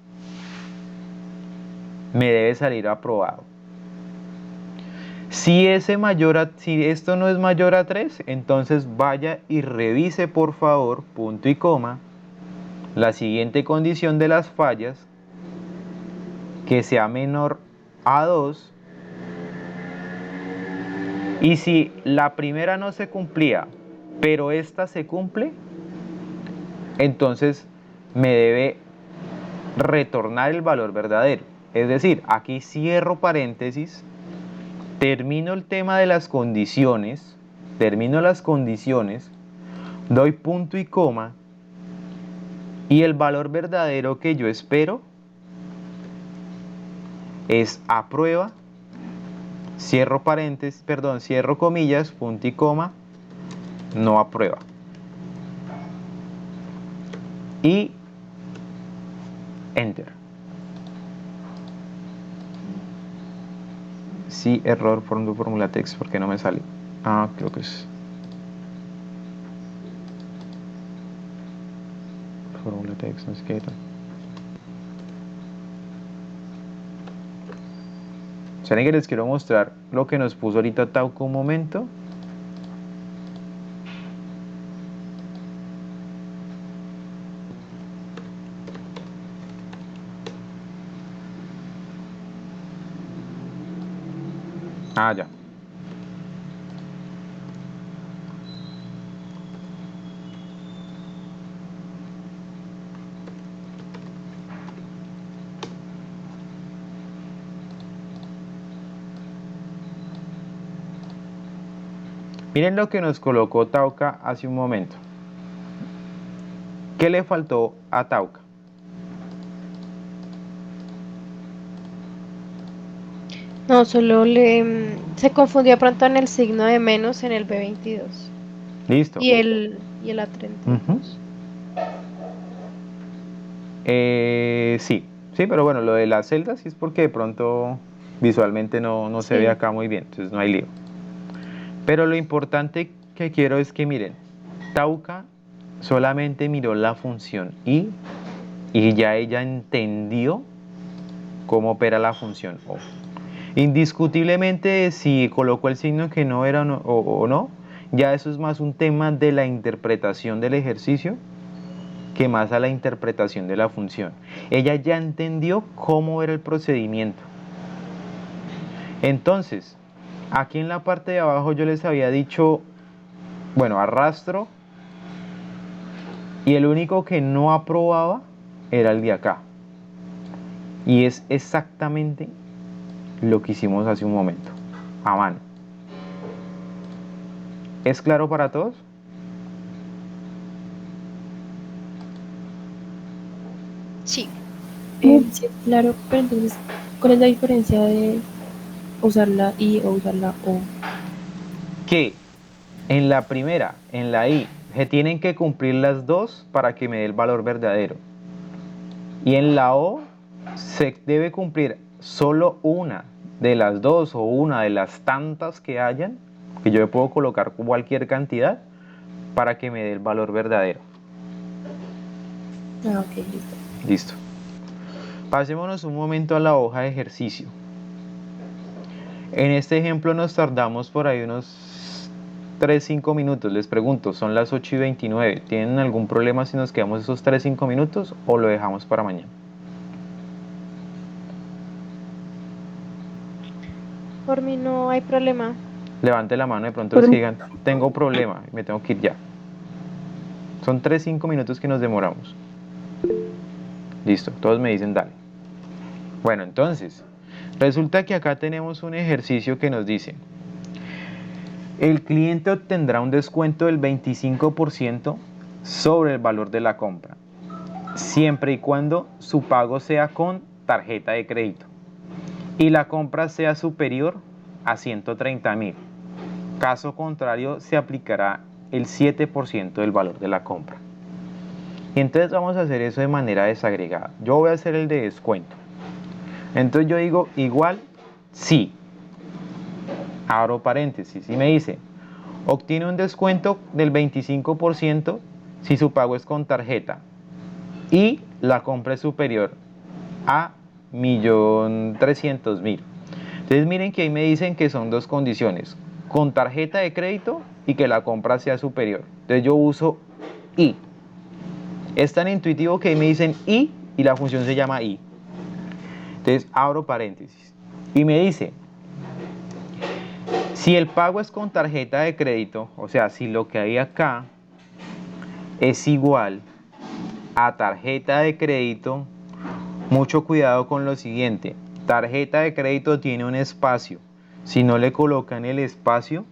me debe salir aprobado. Si esto no es mayor a 3, entonces vaya y revise por favor, punto y coma, la siguiente condición de las fallas, que sea menor a 2. Y si la primera no se cumplía, pero esta se cumple, entonces me debe retornar el valor verdadero. Es decir, aquí cierro paréntesis, termino el tema de las condiciones, doy punto y coma, y el valor verdadero que yo espero es aprueba, cierro comillas, punto y coma, no aprueba. Y enter. Sí, error fórmula text, ¿por qué no me sale? Creo que es fórmula text, no sé qué tal. ¿Saben que les quiero mostrar lo que nos puso ahorita Tauco un momento? Ya. Miren lo que nos colocó Tauca hace un momento. ¿Qué le faltó a Tauca? No, solo se confundió pronto en el signo de menos en el B22 Listo. y el A32. Sí, pero bueno, lo de las celdas sí es porque de pronto visualmente no se ve Sí. acá muy bien, entonces no hay lío. Pero lo importante que quiero es que miren, Tauca solamente miró la función y ya ella entendió cómo opera la función O. Indiscutiblemente, si colocó el signo que no era o no, ya eso es más un tema de la interpretación del ejercicio que más a la interpretación de la función. Ella ya entendió cómo era el procedimiento. Entonces, aquí en la parte de abajo yo les había dicho, bueno, arrastro, y el único que no aprobaba era el de acá. Y es exactamente lo que hicimos hace un momento, a mano. ¿Es claro para todos? Sí. Sí, claro, pero entonces, ¿cuál es la diferencia de usar la I o usar la O? Que en la primera, en la I, se tienen que cumplir las dos para que me dé el valor verdadero. Y en la O se debe cumplir solo una de las dos o una de las tantas que hayan, que yo le puedo colocar cualquier cantidad para que me dé el valor verdadero. Ah, ok, listo. Listo. Pasémonos un momento a la hoja de ejercicio. En este ejemplo nos tardamos por ahí unos 3-5 minutos. Les pregunto, son las 8:29. ¿Tienen algún problema si nos quedamos esos 3-5 minutos o lo dejamos para mañana? Por mí no hay problema. Levante la mano de pronto los que digan, tengo problema, me tengo que ir ya. Son 3-5 minutos que nos demoramos. Listo, todos me dicen dale. Bueno, entonces, resulta que acá tenemos un ejercicio que nos dice, el cliente obtendrá un descuento del 25% sobre el valor de la compra, siempre y cuando su pago sea con tarjeta de crédito y la compra sea superior a 130.000. Caso contrario, se aplicará el 7% del valor de la compra. Y entonces vamos a hacer eso de manera desagregada. Yo voy a hacer el de descuento. Entonces yo digo igual sí. Abro paréntesis y me dice, obtiene un descuento del 25% si su pago es con tarjeta y la compra es superior a 1.300.000. Entonces miren que ahí me dicen que son dos condiciones, con tarjeta de crédito y que la compra sea superior. Entonces yo uso y. Es tan intuitivo que ahí me dicen y la función se llama y. Entonces abro paréntesis y me dice, si el pago es con tarjeta de crédito, o sea, si lo que hay acá es igual a tarjeta de crédito, mucho cuidado con lo siguiente, tarjeta de crédito tiene un espacio, si no le colocan el espacio,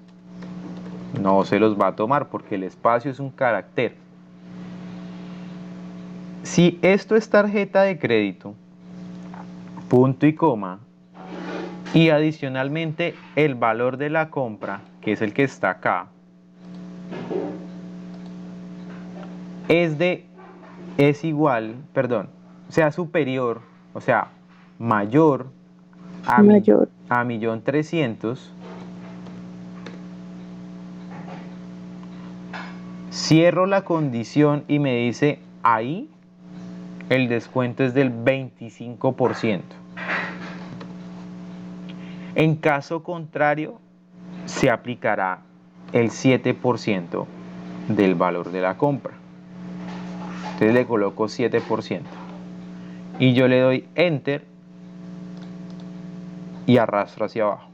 no se los va a tomar porque el espacio es un carácter. Si esto es tarjeta de crédito, punto y coma, y adicionalmente el valor de la compra, que es el que está acá, sea superior, o sea, mayor a 1.300.000, cierro la condición y me dice ahí el descuento es del 25%. En caso contrario, se aplicará el 7% del valor de la compra. Entonces le coloco 7% y yo le doy enter y arrastro hacia abajo.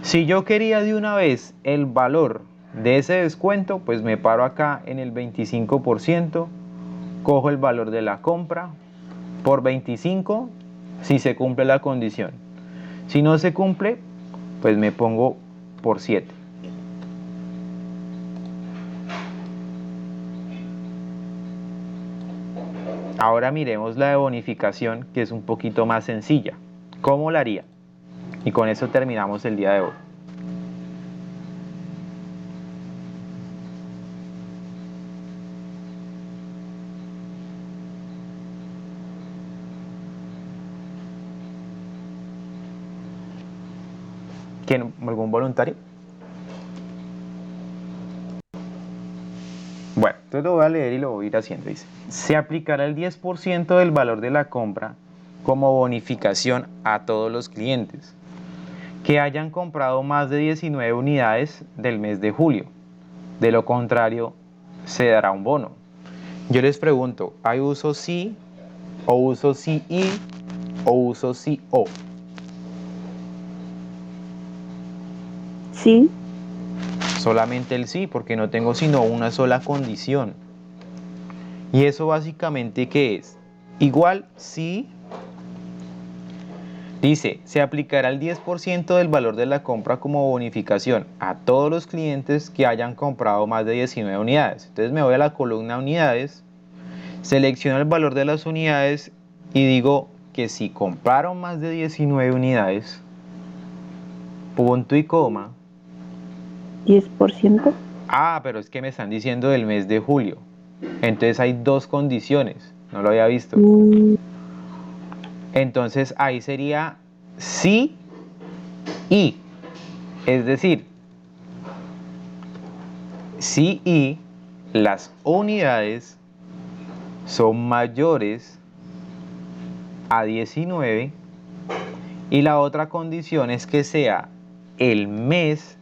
Si yo quería de una vez el valor de ese descuento, pues me paro acá en el 25%, cojo el valor de la compra por 25 si se cumple la condición. Si no se cumple, pues me pongo por 7. Ahora miremos la de bonificación, que es un poquito más sencilla. ¿Cómo la haría? Y con eso terminamos el día de hoy. ¿Quién? ¿Algún voluntario? Bueno, entonces lo voy a leer y lo voy a ir haciendo. Dice, se aplicará el 10% del valor de la compra como bonificación a todos los clientes que hayan comprado más de 19 unidades del mes de julio. De lo contrario, se dará un bono. Yo les pregunto, ¿hay uso sí o uso sí y o uso sí o? Sí, Solamente el sí, porque no tengo sino una sola condición. ¿Y eso básicamente qué es? Igual sí. Dice, se aplicará el 10% del valor de la compra como bonificación a todos los clientes que hayan comprado más de 19 unidades. Entonces me voy a la columna unidades, selecciono el valor de las unidades y digo que si compraron más de 19 unidades, punto y coma. 10%. Ah, pero es que me están diciendo del mes de julio. Entonces hay dos condiciones, no lo había visto. Entonces ahí sería sí y. Es decir, sí y las unidades son mayores a 19 y la otra condición es que sea el mes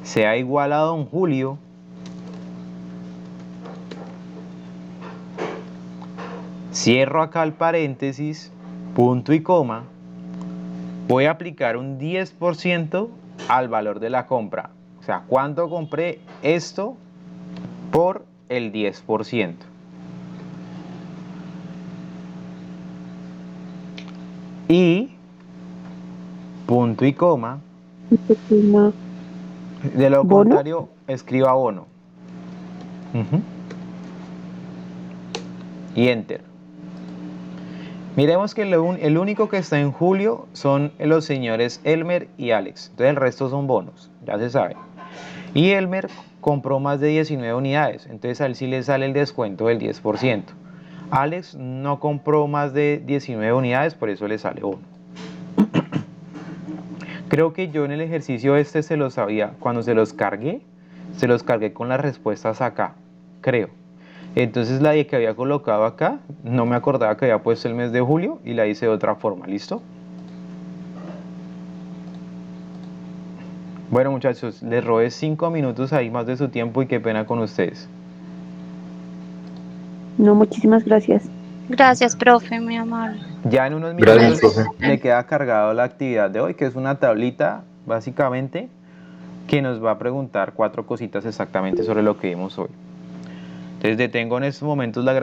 sea igual a don Julio cierro acá el paréntesis, punto y coma, voy a aplicar un 10% al valor de la compra. O sea, ¿cuánto compré esto por el 10%? Y, punto y coma, de lo ¿Bono? contrario, escriba bono. Y enter. Miremos que el único que está en julio son los señores Elmer y Alex. Entonces el resto son bonos, ya se sabe. Y Elmer compró más de 19 unidades, entonces a él sí le sale el descuento del 10%. Alex no compró más de 19 unidades, por eso le sale bono. Creo que yo en el ejercicio este se los sabía, cuando se los cargué con las respuestas acá, creo. Entonces la que había colocado acá, no me acordaba que había puesto el mes de julio y la hice de otra forma, ¿listo? Bueno muchachos, les robé 5 minutos ahí más de su tiempo y qué pena con ustedes. No, muchísimas gracias. Gracias, profe, muy amable. Ya en unos Gracias, minutos profe. le queda cargado la actividad de hoy, que es una tablita básicamente que nos va a preguntar 4 cositas exactamente sobre lo que vimos hoy. Entonces detengo en estos momentos la grabación.